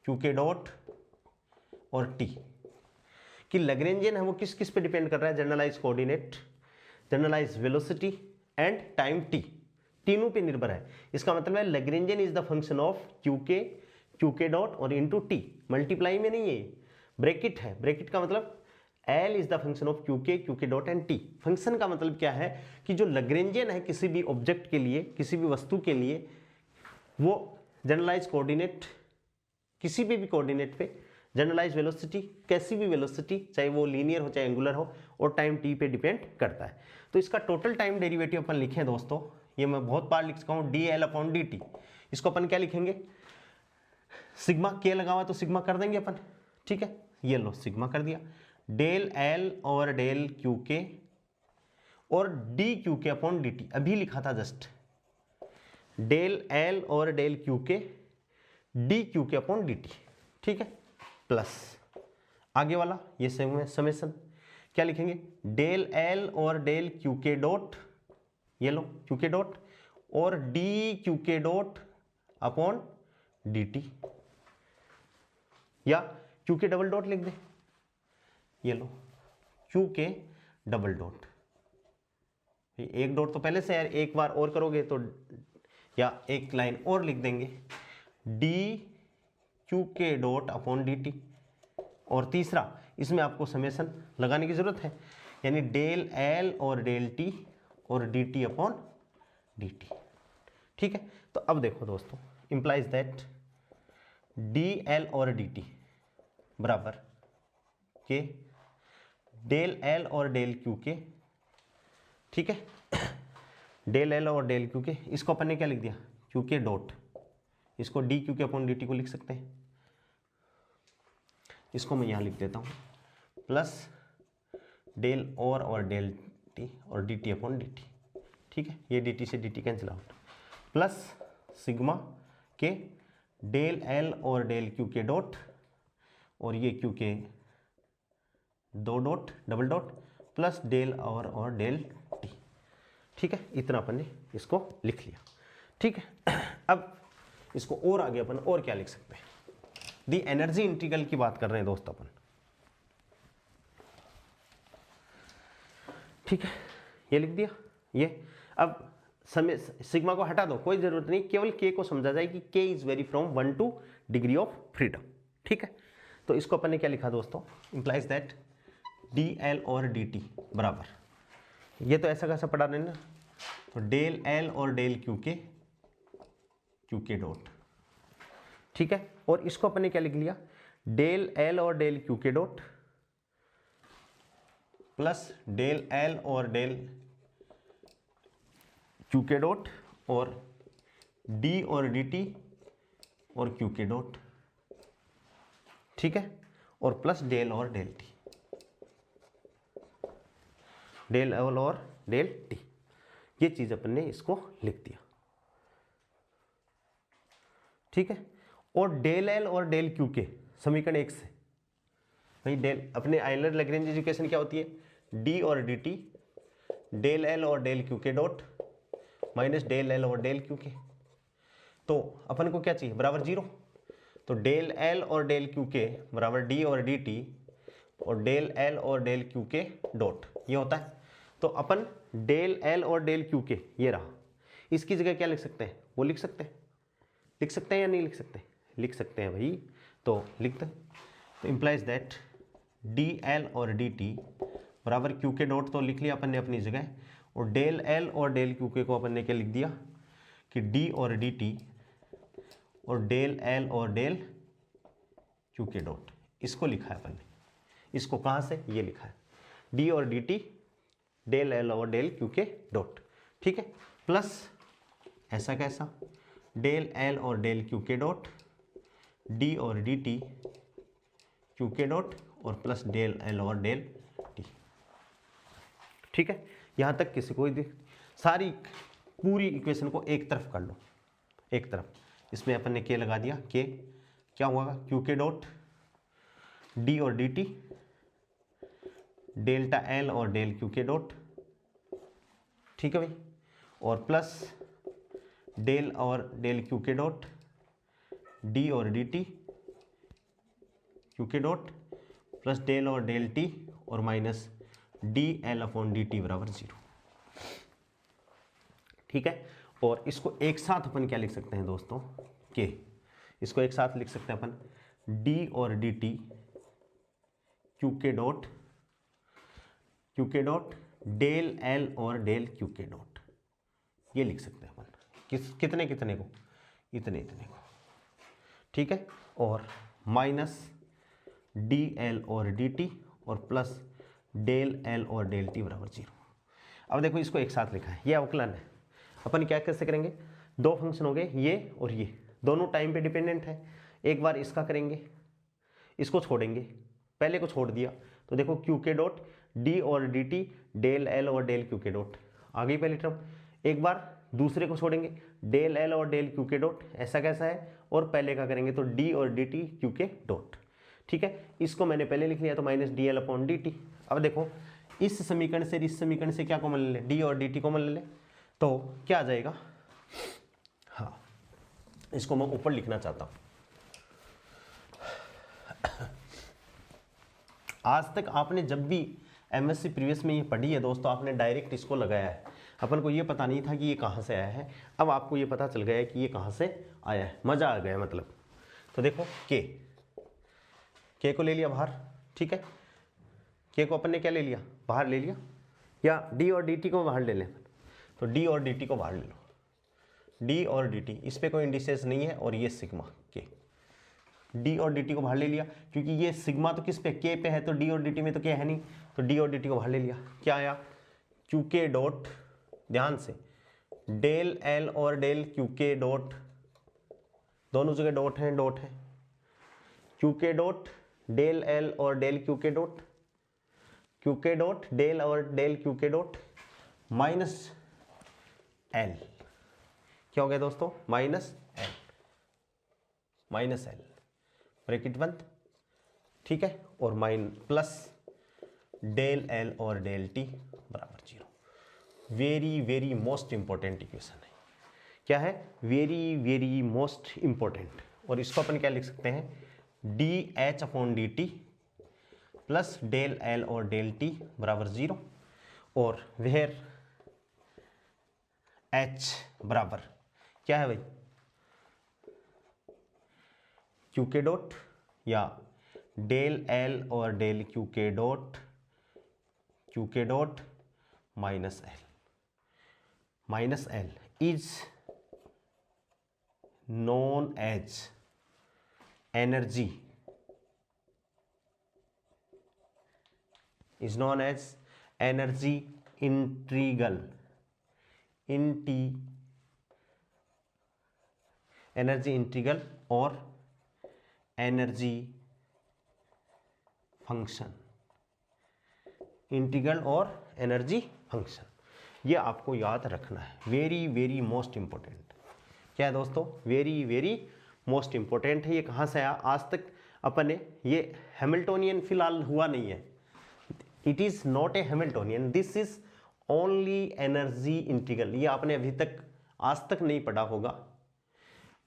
k dot और टी। कि लैग्रेंजियन है वो किस किस पे डिपेंड कर रहा है, generalize coordinate, generalize velocity and time T, तीनों पे निर्भर है। इसका मतलब है Lagrangian is the function of q k dot और इनटू टी, मल्टीप्लाई में नहीं है, ब्रैकेट है। ब्रैकेट का मतलब L is the function of q k dot and T. Function का मतलब क्या है कि जो लैग्रेंजियन है किसी भी ऑब्जेक्ट के लिए, किसी भी वस्तु के लिए, वो जनरलाइज कोऑर्डिनेट, किसी भी कोऑर्डिनेट पे जनरलाइज वेलोसिटी, कैसी भी वेलोसिटी, चाहे वो लीनियर हो चाहे एंगुलर हो, और टाइम टी पे डिपेंड करता है। तो इसका टोटल टाइम डेरिवेटिव अपन लिखें दोस्तों, ये मैं बहुत बार लिख चुका हूँ, D L upon D T. इसको अपन क्या लिखेंगे, सिग्मा, के लगा हुआ तो सिग्मा कर देंगे अपन, ठीक है। ये लो सिग्मा कर दिया, डेल एल और डेल क्यू के और डी क्यू के अपॉन डी टी, अभी लिखा था जस्ट, डेल एल और डेल क्यू के डी क्यू के अपॉन डी टी, ठीक है। प्लस आगे वाला ये समेशन, क्या लिखेंगे, डेल एल और डेल क्यू के डॉट, ये लो क्यू के डॉट और D Q k dot upon D T, या क्यू के डबल डॉट लिख दे, ये लो क्यू के डबल डॉट, एक डॉट तो पहले से यार, एक बार और करोगे तो, या एक लाइन और लिख देंगे, D Q k dot upon D T, और तीसरा इसमें आपको समेशन लगाने की जरूरत है, यानी डेल एल और डेल टी और D T upon D T, ठीक है। तो अब देखो दोस्तों, इंप्लाइज दैट डी एल और डी टी बराबर के डेल एल और डेल क्यू के, ठीक है। डेल एल और डेल क्यू के, इसको अपन ने क्या लिख दिया, क्यू के डॉट, इसको डी क्यू के अपॉन डी टी को लिख सकते हैं, इसको मैं यहाँ लिख देता हूँ, प्लस डेल और डेल टी और D T upon D T, ठीक है। ये डी टी से d T cancel out, plus sigma k del L और डेल क्यू के डॉट और ये क्यू के दो dot double dot plus del और डेल टी, ठीक है। इतना अपन ने इसको लिख लिया, ठीक है। अब इसको और आगे अपन और क्या लिख सकते हैं, दी एनर्जी इंटीग्रल की बात कर रहे हैं दोस्त अपन, ठीक है। ये लिख दिया ये। अब समय सिग्मा को हटा दो, कोई जरूरत नहीं, केवल के को समझा जाए कि के is very from 1 to degree of freedom, ठीक है। तो इसको अपन ने क्या लिखा दोस्तों, इंप्लाइज दैट डी एल और डी टी बराबर, ये तो ऐसा पढ़ा रहे ना, तो डेल एल और डेल क्यू के डॉट, ठीक है। और इसको अपन ने क्या लिख लिया, डेल एल और del q k dot plus del L और डेल क्यू के डॉट और डी और डी टी और क्यू के डॉट, ठीक है। और प्लस डेल और डेल टी, डेल एल और डेल टी, ये चीज अपन ने इसको लिख दिया, ठीक है। और डेल एल और डेल क्यू के समीकरण 1 से, भाई डेल अपने आइलर लैग्रेंज इक्वेशन क्या होती है, डी और डी टी डेल एल और del q k dot minus del L और डेल क्यू के, तो अपन को क्या चाहिए, बराबर 0। तो डेल एल और डेल क्यू के बराबर डी और डी टी और डेल एल और डेल क्यू के डॉट, ये होता है। तो अपन डेल एल और डेल क्यू के, ये रहा, इसकी जगह क्या लिख सकते हैं, वो लिख सकते हैं या नहीं लिख सकते, लिख सकते हैं भाई, तो लिख दे। तो इंप्लाइज दैट डी एल और डी टी बराबर क्यू के डॉट तो लिख लिया अपन ने अपनी जगह, और डेल एल और डेल क्यू के को अपन ने क्या लिख दिया कि डी और डी टी और डेल एल और डेल क्यू के डॉट, इसको लिखा है अपन ने, इसको कहाँ से, ये लिखा है डी और डी टी डेल एल और डेल क्यू के डॉट, ठीक है, प्लस ऐसा कैसा डेल एल और del q k dot D और D T Q k dot और प्लस डेल एल और डेल टी, ठीक है। यहाँ तक किसी को सारी पूरी इक्वेशन को एक तरफ कर लो, एक तरफ, इसमें अपन ने के लगा दिया, के क्या हुआ क्यू के डॉट डी और डी टी डेल्टा एल और डेल क्यू के डॉट, ठीक है भाई, और प्लस डेल और del q k dot D और D T Q k dot plus del और डेल टी और minus D L upon D T बराबर 0, ठीक है। और इसको एक साथ अपन क्या लिख सकते हैं दोस्तों, के, इसको एक साथ लिख सकते हैं अपन डी और D T Q k dot del L और डेल क्यू के डॉट, ये लिख सकते हैं अपन, कितने कितने को, इतने इतने को, ठीक है, और माइनस डी एल और डी टी और प्लस डेल एल और डेल टी बराबर 0। अब देखो इसको एक साथ लिखा है, ये अवकलन है, अपन क्या कैसे करेंगे, दो फंक्शन हो गए ये और ये, दोनों टाइम पे डिपेंडेंट है, एक बार इसका करेंगे, इसको छोड़ेंगे, पहले को छोड़ दिया तो देखो क्यू के डॉट डी और डी टी डेल एल और डेल क्यू के डॉट आ गई पहली टर्म, एक बार दूसरे को छोड़ेंगे डेल एल और डेल क्यू के डॉट, ऐसा कैसा है, और पहले का करेंगे तो डी और D T Q k dot, ठीक है। इसको मैंने पहले लिख लिया तो minus D L upon D T. अब देखो इस समीकरण से इस समीकरण से क्या कॉमन ले ले, डी और डी टी कॉमन ले ले, तो क्या आ जाएगा, हाँ इसको मैं ऊपर लिखना चाहता हूँ। आज तक आपने जब भी एमएससी प्रीवियस में ये पढ़ी है दोस्तों, आपने डायरेक्ट इसको लगाया है, अपन को ये पता नहीं था कि ये कहाँ से आया है, अब आपको ये पता चल गया है कि ये कहाँ से आया है, मज़ा आ गया मतलब। तो देखो के को ले लिया बाहर, ठीक है, के को अपन ने क्या ले लिया, बाहर ले लिया, या डी और डी टी को बाहर ले लें, तो डी और डी टी को बाहर ले लो, डी और डी टी, इस पर कोई इंडिसेस नहीं है, और ये सिग्मा के, डी और डी टी को बाहर ले लिया, क्योंकि ये सिग्मा तो किस पे, के पे है, तो डी और डी टी में तो क्या है नहीं, तो डी और डी टी को बाहर ले लिया, क्या आया क्यू के डॉट, ध्यान से डेल एल और डेल क्यू के डॉट, दोनों जगह डॉट है, Q k dot del L और del q k dot, q k dot del और del q k dot minus L, क्या हो गया दोस्तों, माइनस एल ब्रैकेट बंद, ठीक है, और प्लस डेल एल और डेल टी बराबर 0। Very very most important equation है, क्या है, वेरी वेरी मोस्ट इंपॉर्टेंट, और इसको अपन क्या लिख सकते हैं, d H upon D T plus del L और डेल टी बराबर 0, और वेयर एच बराबर क्या है भाई, क्यू के डॉट या डेल एल और del q k dot minus L is known as energy, integral, energy integral और एनर्जी फंक्शन, इंटीग्रल और एनर्जी फंक्शन, ये आपको याद रखना है, वेरी वेरी मोस्ट इंपॉर्टेंट। क्या है दोस्तों, वेरी वेरी मोस्ट इंपॉर्टेंट है। ये कहाँ से आया, आज तक अपन ने ये हैमिल्टोनियन फिलहाल हुआ नहीं है, it is not a Hamiltonian, this is only energy integral, ये आपने अभी तक आज तक नहीं पढ़ा होगा।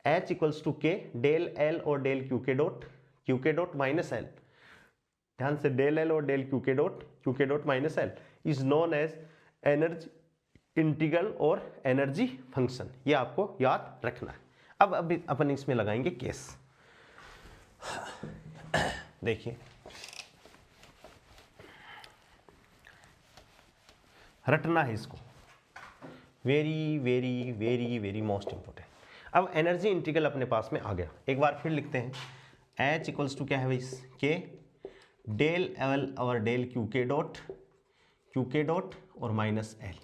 H equals to k del L और del q k dot minus L, ध्यान से डेल एल और del q k dot minus L is known as energy integral और एनर्जी फंक्शन, ये आपको याद रखना है। अब अपन इसमें लगाएंगे केस, देखिए रटना है इसको, very very very very most important. अब एनर्जी इंटीग्रल अपने पास में आ गया, एक बार फिर लिखते हैं H इक्वल्स टू क्या है भाई के डेल एल और डेल क्यू के डॉट और माइनस एल।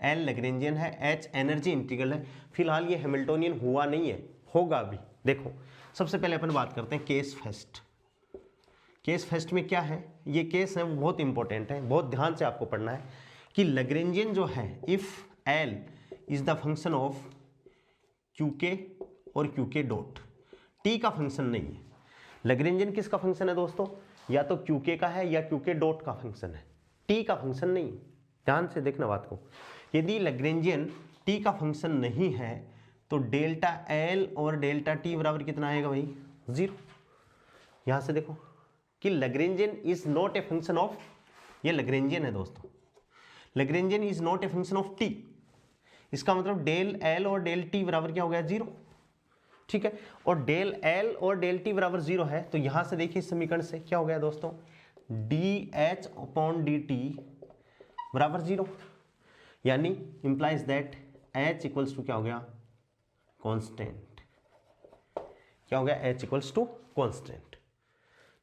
एल लैग्रेंजियन है, एच एनर्जी इंटीग्रल है। फिलहाल ये हैमिल्टोनियन हुआ नहीं है, होगा अभी। देखो सबसे पहले अपन बात करते हैं केस फर्स्ट। केस फर्स्ट में क्या है, ये केस है वो बहुत इंपॉर्टेंट है, बहुत ध्यान से आपको पढ़ना है कि लैग्रेंजियन जो है if L is the function of q के और क्यू के डॉट, टी का फंक्शन नहीं है। लैग्रेंजियन किसका फंक्शन है दोस्तों, या तो क्यू के का है या क्यू के डॉट का फंक्शन है, टी का फंक्शन नहीं। ध्यान से देखना बात को, यदि लैग्रेंजियन टी का फंक्शन नहीं है तो डेल्टा एल और डेल्टा टी बराबर कितना आएगा भाई, जीरो। यहां से देखो कि Lagrangian is not a function of, ये लैग्रेंजियन है दोस्तों, Lagrangian is not a function of T. इसका मतलब डेल एल और डेल टी बराबर क्या हो गया, जीरो। ठीक है, और डेल एल और डेल टी बराबर जीरो है तो यहां से देखिए समीकरण से क्या हो गया दोस्तों, d H upon D T बराबर जीरो, यानी implies that H equals to क्या हो गया, कांस्टेंट। क्या हो गया, एच इक्वल्स टू कांस्टेंट।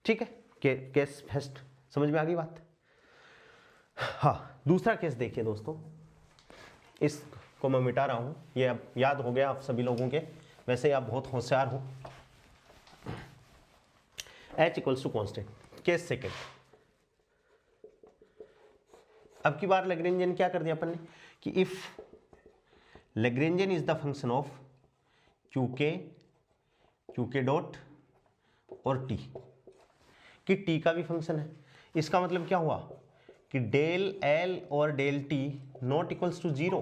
ठीक है, केस फर्स्ट समझ में आ गई बात। हाँ, दूसरा केस देखिए दोस्तों, इसको मैं मिटा रहा हूं, ये अब याद हो गया आप सभी लोगों के, वैसे ही आप बहुत होशियार हो। H equals to constant, case second. अब की बार लैग्रेंजियन क्या कर दिया अपन ने कि if Lagrangian is the function of q k dot और टी, कि टी का भी फंक्शन है। इसका मतलब क्या हुआ कि डेल एल और del T not equals to zero,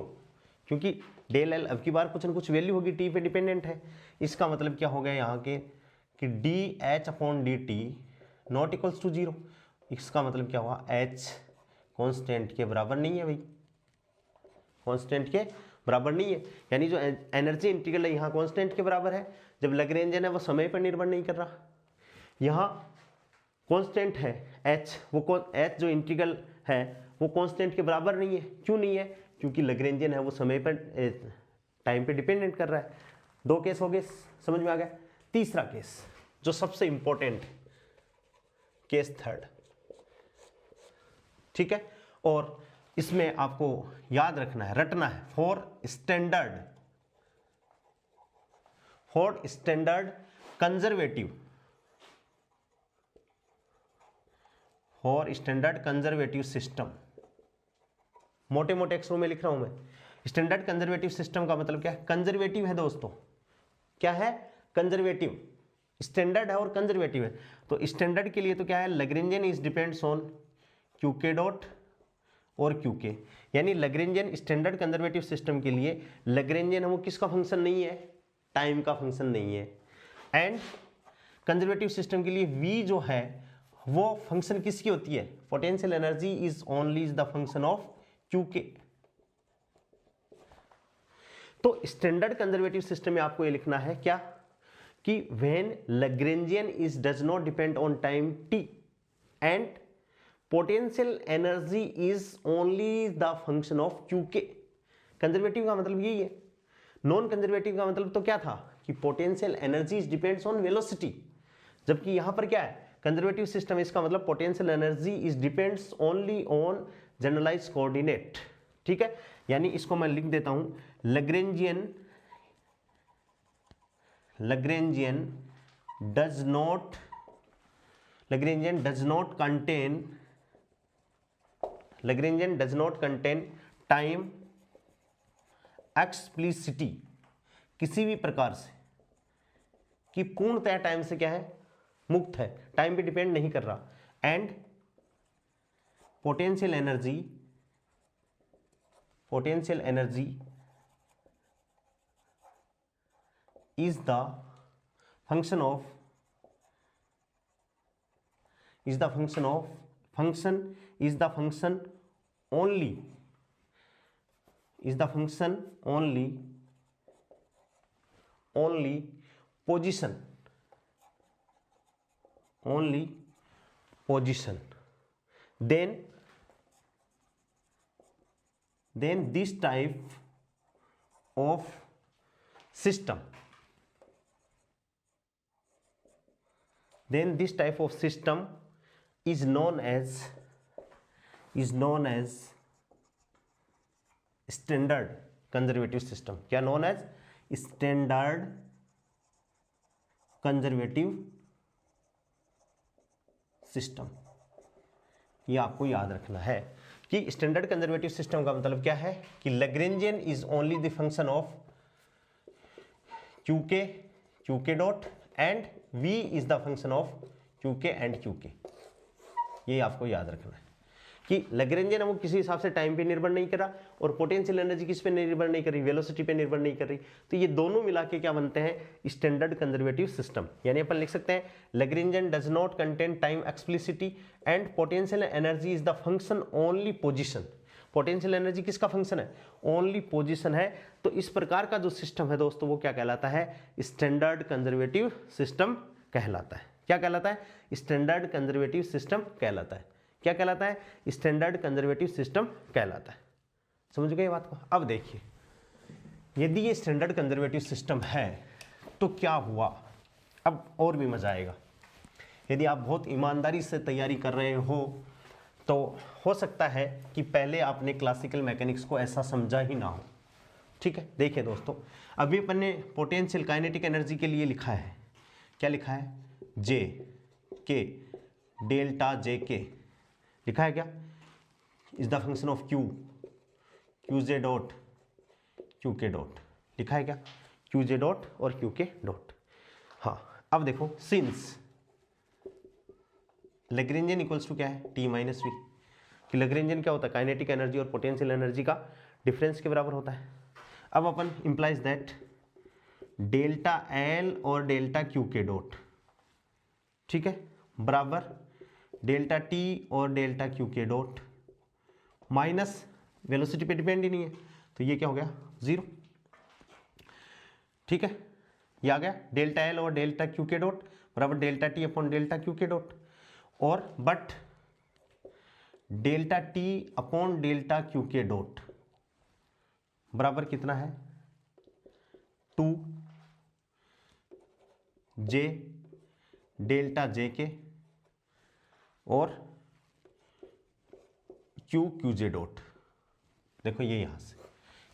क्योंकि डेल एल अब की बार कुछ न कुछ वैल्यू होगी, टी पे डिपेंडेंट है। इसका मतलब क्या हो गया यहाँ के कि d H upon D T not equals to zero. इसका मतलब क्या हुआ, एच कांस्टेंट के बराबर नहीं है भाई, कांस्टेंट के बराबर नहीं है, यानी जो एनर्जी इंटीग्रल है यहाँ कांस्टेंट के बराबर है, जब लैग्रेंजियन है वो समय पर निर्भर नहीं कर रहा। यहाँ कांस्टेंट है एच, वो एच जो इंटीग्रल है वो कांस्टेंट के बराबर नहीं है। क्यों नहीं है, क्योंकि लैग्रेंजियन है वो समय पर टाइम पे डिपेंडेंट कर रहा है। दो केस हो गए, समझ में आ गया। तीसरा केस जो सबसे इंपॉर्टेंट है, केस थर्ड। ठीक है, और इसमें आपको याद रखना है, रटना है, फॉर स्टैंडर्ड कंजर्वेटिव सिस्टम। मोटे मोटे अक्षरों में लिख रहा हूं मैं। स्टैंडर्ड कंजर्वेटिव सिस्टम का मतलब क्या है, कंजर्वेटिव है दोस्तों। क्या है, कंजर्वेटिव। स्टैंडर्ड है और कंजर्वेटिव है। तो स्टैंडर्ड के लिए तो क्या है, Lagrangian is depends on Q k dot और क्यू के, यानी लैग्रेंजियन स्टैंडर्ड कंजर्वेटिव सिस्टम के लिए लैग्रेंजियन है वो किसका फंक्शन नहीं है, टाइम का फंक्शन नहीं है। एंड कंजर्वेटिव सिस्टम के लिए v जो है वो फंक्शन किसकी होती है, potential energy is only the function of q के। तो स्टैंडर्ड कंजर्वेटिव सिस्टम में आपको ये लिखना है क्या, कि when Lagrangian is does not depend on time t and potential energy is only the function of q के। कंजर्वेटिव का मतलब यही है। नॉन कंजर्वेटिव का मतलब तो क्या था कि potential energy is depends on velocity, जबकि यहां पर क्या है, कंजर्वेटिव सिस्टम, इसका मतलब potential energy is depends only on generalized coordinate. ठीक है, यानी इसको मैं लिख देता हूं, Lagrangian does not contain time explicitly, किसी भी प्रकार से, कि पूर्णतः टाइम से क्या है, मुक्त है, टाइम पे डिपेंड नहीं कर रहा। And potential energy is the function only position, then this type of system then this type of system is known as standard conservative system. क्या known as standard conservative system. ये आपको याद रखना है कि स्टैंडर्ड कंजर्वेटिव सिस्टम का मतलब क्या है कि Lagrangian is only the function of q k dot and V is the function of q k and q k. ये आपको याद रखना है कि लैग्रेंजियन वो किसी हिसाब से टाइम पे निर्भर नहीं कर रहा और पोटेंशियल एनर्जी किस पे निर्भर नहीं कर रही, वेलोसिटी पे निर्भर नहीं कर रही. तो ये दोनों मिला के क्या बनते हैं, स्टैंडर्ड कंजर्वेटिव सिस्टम. यानी अपन लिख सकते हैं Lagrangian does not contain time explicitly and potential energy is the function only position. Potential energy किसका फंक्शन है, ओनली पोजिशन है. तो इस प्रकार का जो सिस्टम है दोस्तों वो क्या कहलाता है, स्टैंडर्ड कंजर्वेटिव सिस्टम कहलाता है. क्या कहलाता है, स्टैंडर्ड कंजर्वेटिव सिस्टम कहलाता है. क्या कहलाता है, स्टैंडर्ड कंजर्वेटिव सिस्टम कहलाता है. समझ गए बात को. अब देखिए यदि ये स्टैंडर्ड कंजर्वेटिव सिस्टम है तो क्या हुआ, अब और भी मजा आएगा. यदि आप बहुत ईमानदारी से तैयारी कर रहे हो तो हो सकता है कि पहले आपने क्लासिकल मैकेनिक्स को ऐसा समझा ही ना हो. ठीक है, देखिए दोस्तों अभी अपन ने पोटेंशियल काइनेटिक एनर्जी के लिए लिखा है, क्या लिखा है, जे के डेल्टा जे के लिखा है. क्या is the function of Q j dot q k dot लिखा है. क्या क्यू जे डॉट और क्यू के डॉट. हाँ अब देखो सिंस लैग्रेंजियन इक्वल्स टू क्या है, टी माइनस वी. कि लैग्रेंजियन क्या होता है, काइनेटिक एनर्जी और पोटेंशियल एनर्जी का डिफरेंस के बराबर होता है. अब अपन इंप्लाइज दैट डेल्टा एल और डेल्टा क्यू के डॉट, ठीक है, बराबर डेल्टा टी और delta q k dot minus velocity पे डिपेंड ही नहीं है तो ये क्या हो गया, जीरो. ठीक है, ये आ गया डेल्टा एल और डेल्टा क्यू के डॉट बराबर delta T upon delta q k dot. और but delta T upon delta q k dot बराबर कितना है, 2 जे डेल्टा जे के और क्यू जे डॉट. देखो ये यहां से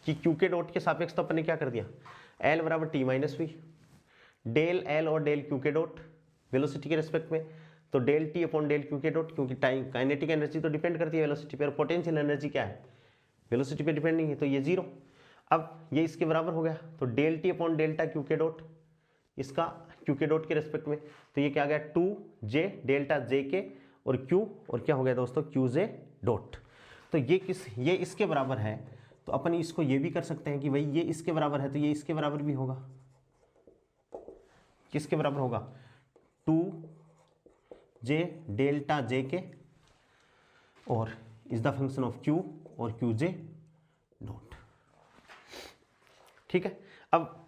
कि क्यू के डॉट के सापेक्ष तो अपन ने क्या कर दिया, एल बराबर T minus V, del L और del q k dot velocity के रेस्पेक्ट में, तो del T upon del q k dot, क्योंकि टाइम काइनेटिक एनर्जी तो डिपेंड करती है वेलोसिटी पे और पोटेंशियल एनर्जी क्या है, वेलोसिटी पे डिपेंड नहीं है, तो ये जीरो. अब ये इसके बराबर हो गया तो del T upon delta q k dot, इसका क्यू के डॉट के रेस्पेक्ट में, तो ये क्या आ गया 2 जे डेल्टा जे के और क्यू और क्या हो गया दोस्तों क्यू जे डॉट. तो ये इसके बराबर है तो अपन इसको ये भी कर सकते हैं कि भाई ये इसके बराबर है तो ये इसके बराबर भी होगा. किसके बराबर होगा, 2 जे डेल्टा जे के और is the function of q और क्यू जे डॉट. ठीक है, अब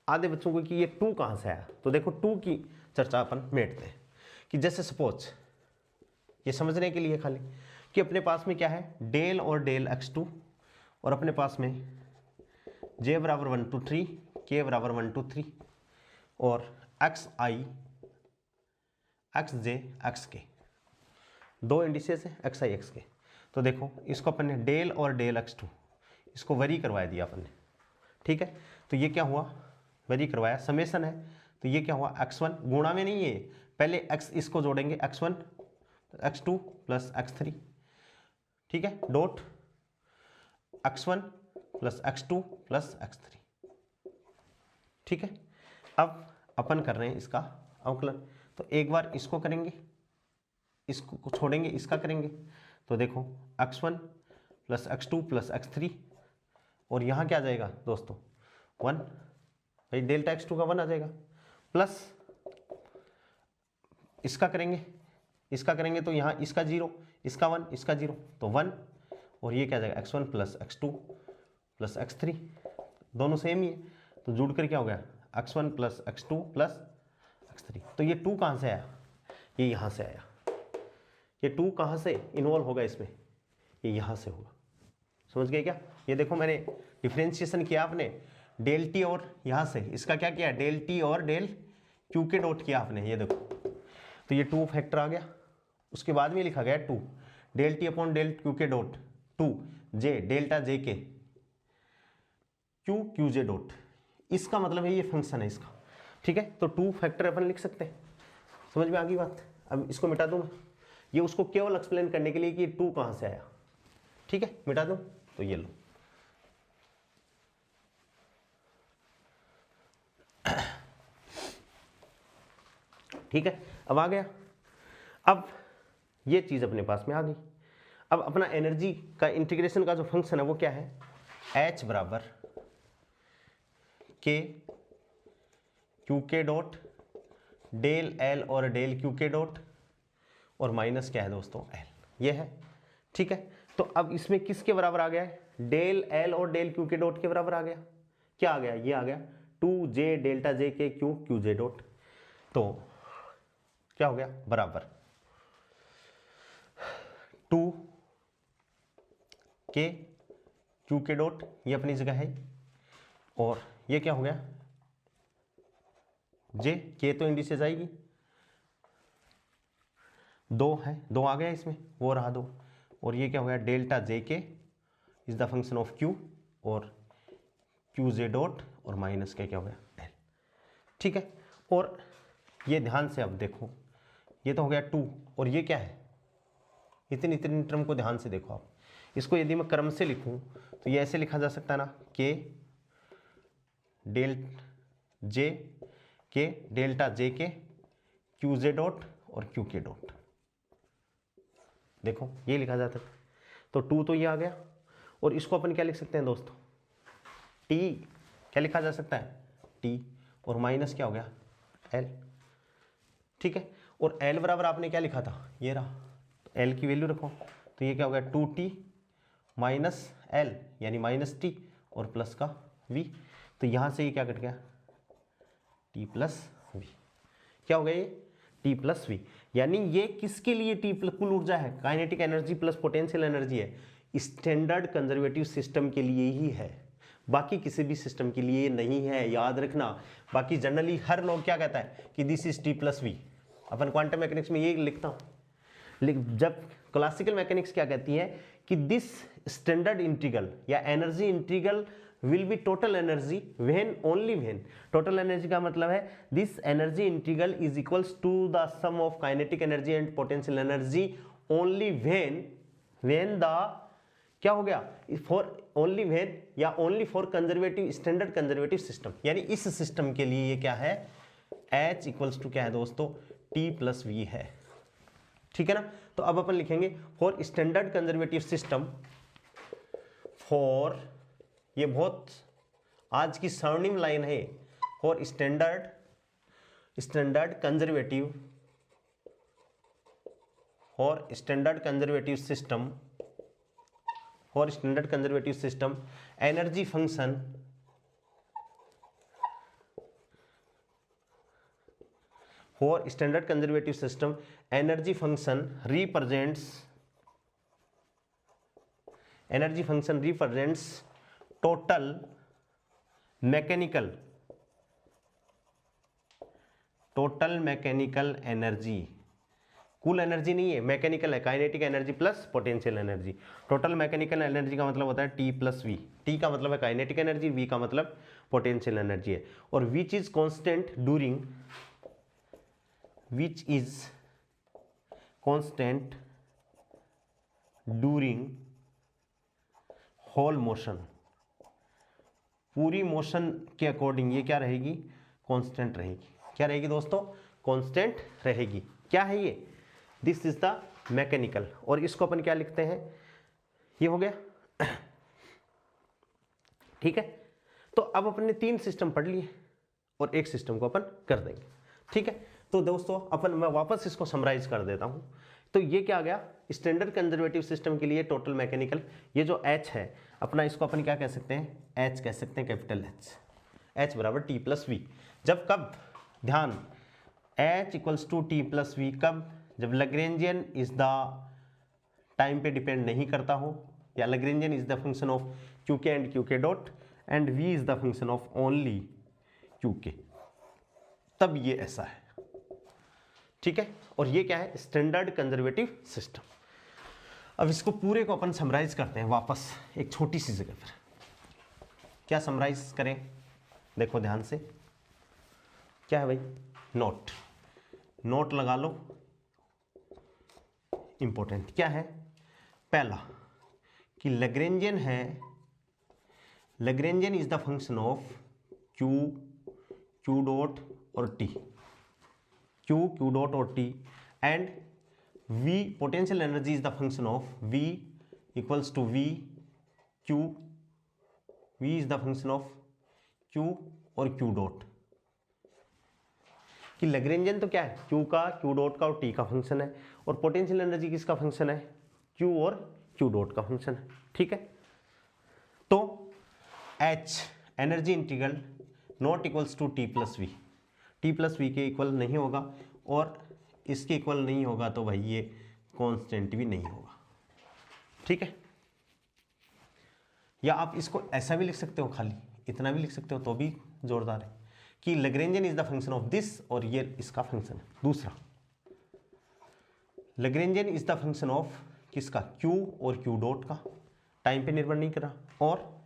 आधे बच्चों को कि ये 2 कहां से आया, तो देखो 2 की चर्चा अपन मेटते हैं कि जैसे सपोज ये समझने के लिए खाली कि अपने पास में क्या है, डेल और डेल x2 और अपने पास में j बराबर 1 to 3 k बराबर 1 to 3 और xi xj xk, 2 इंडिसेस है xi xk. तो देखो इसको अपन ने डेल और डेल x2 इसको वरी करवा दिया अपन ने. ठीक है, तो ये क्या हुआ, वरी करवाया, समेसन है तो ये क्या हुआ x1 गुणा में नहीं है, पहले x इसको जोड़ेंगे x1 x2 प्लस x3. ठीक है, dot x1 plus x2 plus x3. ठीक है, अब अपन कर रहे हैं इसका अवकलन, तो एक बार इसको करेंगे, इसको छोड़ेंगे, इसका करेंगे, तो देखो x1 plus x2 plus x3 और यहाँ क्या आ जाएगा दोस्तों 1, भाई डेल्टा x2 का 1 आ जाएगा, प्लस इसका करेंगे तो यहाँ इसका 0, इसका 1, इसका 0 तो 1 और ये क्या आ जाएगा x1 plus x2 plus x3, दोनों सेम ही है तो जुड़ कर क्या हो गया x1 plus x2 plus x3. तो ये 2 कहाँ से आया, ये यहाँ से आया. ये 2 कहाँ से इन्वॉल्व होगा इसमें, ये यहाँ से होगा. समझ गए क्या, ये देखो मैंने डिफ्रेंशिएशन किया आपने डेल टी और यहाँ से इसका क्या किया डेल टी और डेल क्यू के डॉट किया आपने. ये देखो तो ये 2 फैक्टर आ गया। उसके बाद में लिखा गया 2 del T upon del q k dot 2 j delta j k q j dot, इसका मतलब है ये फंक्शन है इसका, ठीक है। तो 2 फैक्टर अपन लिख सकते हैं, समझ में आ गई बात। अब इसको मिटा दूं मैं, ये उसको केवल एक्सप्लेन करने के लिए कि 2 कहां से आया, ठीक है। मिटा दूं तो ये लो, ठीक है। अब आ गया, अब ये चीज अपने पास में आ गई। अब अपना एनर्जी का इंटीग्रेशन का जो फंक्शन है वो क्या है, H बराबर के q k dot del L और डेल क्यू के डॉट और माइनस क्या है दोस्तों एल, ये है, ठीक है। तो अब इसमें किसके बराबर आ गया है, डेल एल और डेल क्यू के डॉट के बराबर आ गया। क्या आ गया, ये आ गया 2j delta j k q j dot. तो क्या हो गया, बराबर 2 के क्यू के डॉट, ये अपनी जगह है, और ये क्या हो गया जे के, तो इंडिसेस आएगी 2 है, 2 आ गया इसमें, वो रहा 2, और ये क्या हो गया डेल्टा जे के is the function of q और क्यू जे डॉट और माइनस क्या क्या हो गया एल, ठीक है। और ये ध्यान से अब देखो, ये तो हो गया 2 और ये क्या है, इतनी इतनी टर्म को ध्यान से देखो आप। इसको यदि मैं क्रम से लिखूं तो ये ऐसे लिखा जा सकता है ना, के डेल जे के delta j k q j dot और क्यू के डॉट, देखो ये लिखा जाता है। तो 2 तो ये आ गया, और इसको अपन क्या लिख सकते हैं दोस्तों, टी, क्या लिखा जा सकता है टी, और माइनस क्या हो गया एल, ठीक है। और एल बराबर आपने क्या लिखा था, ये रहा, तो एल की वैल्यू रखो, तो ये क्या हो गया 2t माइनस एल यानी माइनस टी और प्लस का v, तो यहां से ये क्या कट गया t प्लस वी, क्या हो गया ये t प्लस वी, यानी ये किसके लिए t प्लस कुल ऊर्जा है, kinetic energy plus potential energy है, स्टैंडर्ड कंजर्वेटिव सिस्टम के लिए ही है, बाकी किसी भी सिस्टम के लिए नहीं है, याद रखना। बाकी जनरली हर लोग क्या कहता है कि this is T plus V, अपन क्वांटम मैकेनिक्स में ये लिखता हूं, जब क्लासिकल मैकेनिक्स क्या कहती है कि दिस स्टैंडर्ड इंटीग्रल या energy integral will be total energy when only when, total energy का मतलब है this energy integral is equals to the sum of kinetic energy and potential energy only when the क्या हो गया फॉर ओनली व्हेन या only for conservative standard conservative system, यानी इस सिस्टम के लिए ये क्या है H इक्वल्स टू क्या है दोस्तों T प्लस वी है, ठीक है ना। तो अब अपन लिखेंगे for standard conservative system, for, ये बहुत आज की स्वर्णिम लाइन है, for standard conservative, for standard conservative system, for standard conservative system energy function for standard conservative system energy function represents total mechanical energy, कुल एनर्जी नहीं है, मैकेनिकल है, kinetic energy plus potential energy. Total mechanical energy का मतलब होता है टी प्लस वी, टी का मतलब है काइनेटिक एनर्जी, वी का मतलब पोटेंशियल एनर्जी है, और which is constant during whole motion, पूरी मोशन के अकॉर्डिंग ये क्या रहेगी कांस्टेंट रहेगी, क्या रहेगी दोस्तों कांस्टेंट रहेगी। क्या है ये, दिस इज द मैकेनिकल, और इसको अपन क्या लिखते हैं, ये हो गया, ठीक है। तो अब अपन ने 3 सिस्टम पढ़ लिए और एक सिस्टम को अपन कर देंगे, ठीक है। तो दोस्तों अपन, मैं वापस इसको समराइज कर देता हूं। तो ये क्या आ गया, स्टैंडर्ड कंजर्वेटिव सिस्टम के लिए टोटल मैकेनिकल, ये जो H है अपना, इसको अपन क्या कह सकते हैं, H कह सकते हैं, कैपिटल H बराबर T प्लस वी। जब कब, ध्यान, H equals to T plus V, कब, जब लैग्रेंजियन इज द टाइम पे डिपेंड नहीं करता हो, या Lagrangian is the function of q k and q k dot and V is the function of only q k, तब ये ऐसा है, ठीक है, और ये क्या है, स्टैंडर्ड कंजर्वेटिव सिस्टम। अब इसको पूरे को अपन समराइज करते हैं वापस एक छोटी सी जगह पर। क्या समराइज करें, देखो ध्यान से, क्या है भाई, नोट, नोट लगा लो, इंपॉर्टेंट क्या है, पहला कि लैग्रेंजियन है, Lagrangian is the function of q, q dot और टी, क्यू, क्यू डॉट और T, and V potential energy is the function of V equals to V q, V is the function of q और क्यू डॉट। कि लैग्रेंजियन तो क्या है, क्यू का, क्यू डॉट का और टी का फंक्शन है, और पोटेंशियल एनर्जी किसका फंक्शन है, क्यू और क्यू डॉट का फंक्शन है। ठीक है, तो H energy integral not equals to T plus V, T plus V के इक्वल नहीं होगा, और इसके इक्वल नहीं होगा तो भाई ये कांस्टेंट भी नहीं होगा। ठीक है, या आप इसको ऐसा भी लिख सकते हो, खाली इतना भी लिख सकते हो तो भी जोरदार है कि Lagrangian is the function of this, और ये इसका फंक्शन है। दूसरा, Lagrangian is the function of किसका, क्यू और क्यू डॉट का, टाइम पे निर्भर नहीं कर रहा, और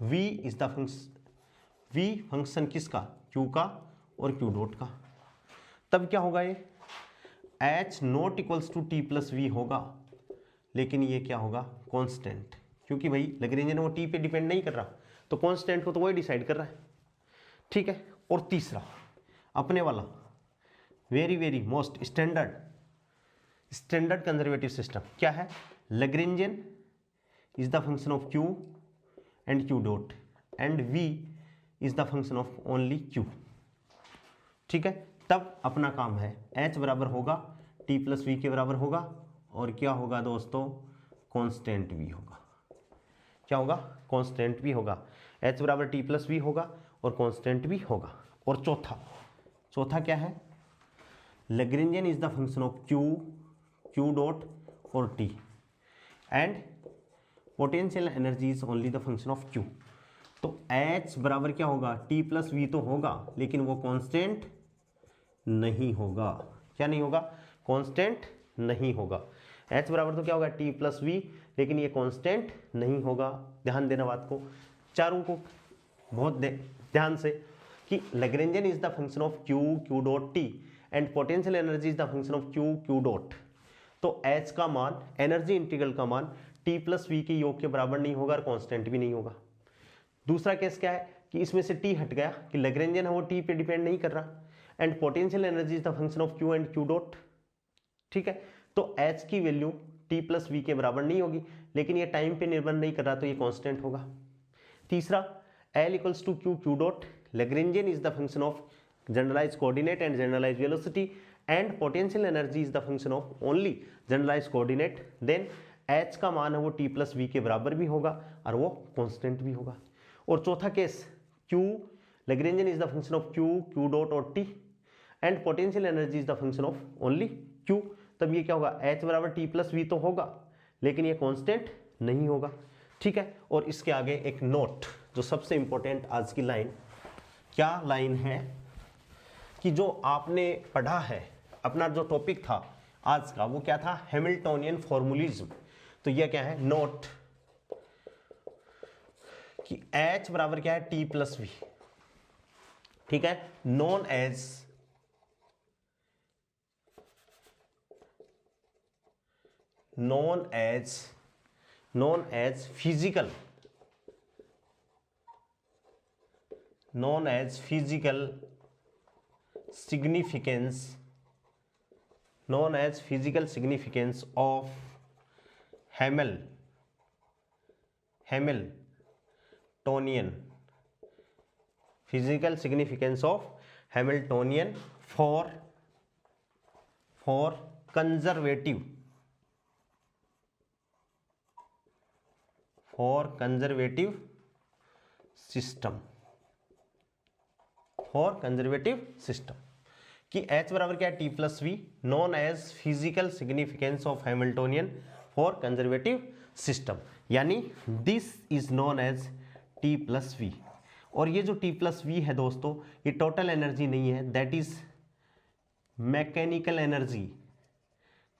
V is the function, V function किसका, क्यू का और क्यू डॉट का। तब क्या होगा, ये H not equals to T plus V होगा, लेकिन ये क्या होगा, कांस्टेंट, क्योंकि भाई लैग्रेंजियन वो टी पे डिपेंड नहीं कर रहा, तो कांस्टेंट को तो वही डिसाइड कर रहा है। ठीक है, और तीसरा अपने वाला very very most standard, standard conservative system क्या है, Lagrangian is the function of q and q dot, and V is the function of only q. ठीक है, तब अपना काम है, एच बराबर होगा टी प्लस वी के बराबर होगा, और क्या होगा दोस्तों, कांस्टेंट भी होगा। क्या होगा, कांस्टेंट भी होगा, एच बराबर टी प्लस वी होगा और कांस्टेंट भी होगा। और चौथा, चौथा क्या है, Lagrangian is the function of q, q dot और T, and potential energy is only the function of q. तो एच बराबर क्या होगा, टी प्लस वी तो होगा, लेकिन वो कांस्टेंट नहीं होगा। क्या नहीं होगा, कांस्टेंट नहीं होगा। एच बराबर तो क्या होगा, टी प्लस वी, लेकिन ये कांस्टेंट नहीं होगा। ध्यान देना बात को, चारों को बहुत ध्यान से, कि Lagrangian is the function of q, q dot T, and potential energy is the function of q, q dot. तो एच का मान, एनर्जी इंटीग्रल का मान टी प्लस वी के योग के बराबर नहीं होगा और कांस्टेंट भी नहीं होगा। दूसरा केस क्या है कि इसमें से टी हट गया, कि लैग्रेंजियन है वो टी पे डिपेंड नहीं कर रहा, and potential energy is the function of q and q dot. ठीक है, तो एच की वैल्यू टी प्लस वी के बराबर नहीं होगी, लेकिन ये टाइम पे निर्भर नहीं कर रहा, तो ये कांस्टेंट होगा। तीसरा, L equals to q, q dot, Lagrangian is the function of generalize coordinate and generalize velocity, and potential energy is the function of only generalize coordinate. Then H का मान है वो टी प्लस वी के बराबर भी होगा और वो कांस्टेंट भी होगा। और चौथा case, Q, Lagrangian is the function of q, q dot और T, and potential energy is the function of only q. तब ये क्या होगा, H बराबर टी प्लस वी तो होगा, लेकिन ये कांस्टेंट नहीं होगा। ठीक है, और इसके आगे एक नोट, जो सबसे इंपॉर्टेंट आज की लाइन, क्या लाइन है, कि जो आपने पढ़ा है, अपना जो टॉपिक था आज का, वो क्या था, हैमिल्टोनियन फॉर्मूलिज्म। तो यह क्या है, नोट, कि H बराबर क्या है, टी प्लस वी। ठीक है, known as physical, known as physical significance, known as physical significance of Hamiltonian, physical significance of Hamiltonian for conservative system, for conservative system. कि H बराबर क्या है, T plus V, known as physical significance of Hamiltonian for conservative system, यानी this is known as T plus V. और ये जो टी प्लस वी है दोस्तों, ये टोटल एनर्जी नहीं है, दैट इज मैकेनिकल एनर्जी।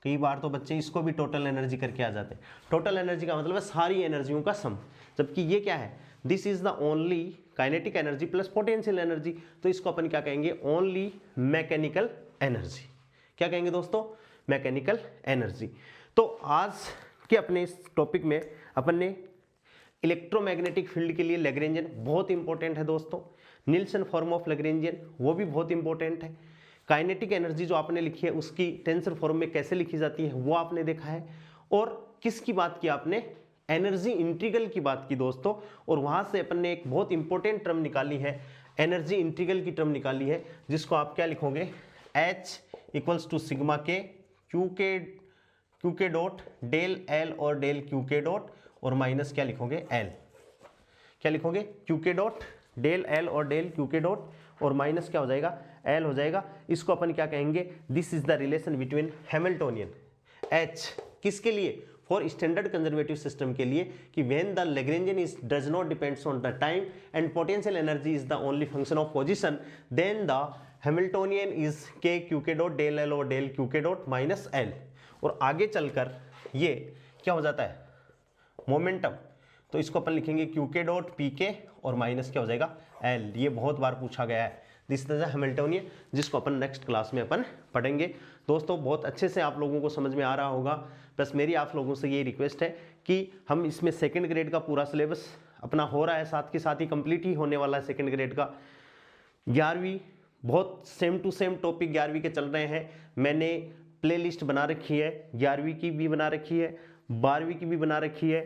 कई बार तो बच्चे इसको भी टोटल एनर्जी करके आ जाते हैं। टोटल एनर्जी का मतलब है सारी एनर्जियों का सम, जबकि ये क्या है, this is the only kinetic energy plus potential energy, तो इसको अपन क्या कहेंगे, ओनली मैकेनिकल एनर्जी। क्या कहेंगे दोस्तों, मैकेनिकल एनर्जी। तो आज के अपने इस टॉपिक में अपन ने इलेक्ट्रोमैग्नेटिक फील्ड के लिए लैग्रेंजियन बहुत इंपॉर्टेंट है दोस्तों, निल्सन फॉर्म ऑफ लैग्रेंजियन वो भी बहुत इंपॉर्टेंट है, काइनेटिक एनर्जी जो आपने लिखी है उसकी टेंसर फॉर्म में कैसे लिखी जाती है वो आपने देखा है, और किसकी बात की आपने, एनर्जी इंटीग्रल की बात की दोस्तों, और वहां से अपन ने एक बहुत इंपॉर्टेंट टर्म निकाली है, एनर्जी इंटीग्रल की टर्म निकाली है, जिसको आप क्या लिखोगे, H इक्वल्स टू सिग्मा के q k dot del L और डेल क्यू के डॉट, और माइनस क्या लिखोगे, एल। क्या लिखोगे, Q k dot del L और डेल क्यू के डॉट, और माइनस क्या हो जाएगा, एल हो जाएगा। इसको अपन क्या कहेंगे, this is the relation between Hamiltonian H किसके लिए, फॉर स्टैंडर्ड कंजर्वेटिव सिस्टम के लिए, कि when the Lagrangian is does not depends on the time and potential energy is the only function of position, then the Hamiltonian is k q k dot del L और del q k dot minus L. और आगे चलकर ये क्या हो जाता है, मोमेंटम, तो इसको अपन लिखेंगे क्यू के डॉट पी के और माइनस क्या हो जाएगा, एल। ये बहुत बार पूछा गया है, दिस इज हैमिल्टोनियन, जिसको अपन नेक्स्ट क्लास में अपन पढ़ेंगे। दोस्तों बहुत अच्छे से आप लोगों को समझ में आ रहा होगा, बस मेरी आप लोगों से ये रिक्वेस्ट है कि हम इसमें सेकंड ग्रेड का पूरा सिलेबस अपना हो रहा है, साथ के साथ ही कंप्लीट ही होने वाला है सेकंड ग्रेड का। 11वीं बहुत सेम टू सेम टॉपिक 11वीं के चल रहे हैं, मैंने प्लेलिस्ट बना रखी है, 11वीं की भी बना रखी है, 12वीं की भी बना रखी है,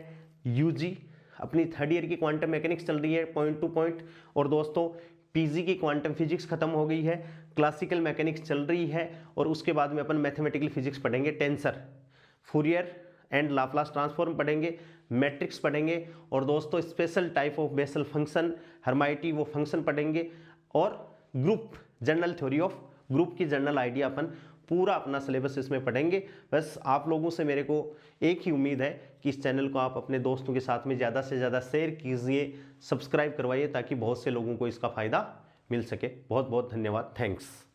यूजी अपनी थर्ड ईयर की क्वांटम मैकेनिक्स चल रही है पॉइंट टू पॉइंट, और दोस्तों पीजी की क्वांटम फिजिक्स खत्म हो गई है, क्लासिकल मैकेनिक्स चल रही है, और उसके बाद में अपन मैथमेटिकल फिजिक्स पढ़ेंगे, tensor, Fourier and Laplace transform पढ़ेंगे, मैट्रिक्स पढ़ेंगे, और दोस्तों special type of Bessel function, Hermite वो फंक्शन पढ़ेंगे, और group general theory of group की जनरल आइडिया अपन पूरा अपना सिलेबस इसमें पढ़ेंगे। बस आप लोगों से मेरे को एक ही उम्मीद है कि इस चैनल को आप अपने दोस्तों के साथ में ज़्यादा से ज़्यादा शेयर कीजिए, सब्सक्राइब करवाइए, ताकि बहुत से लोगों को इसका फ़ायदा मिल सके। बहुत बहुत धन्यवाद, थैंक्स।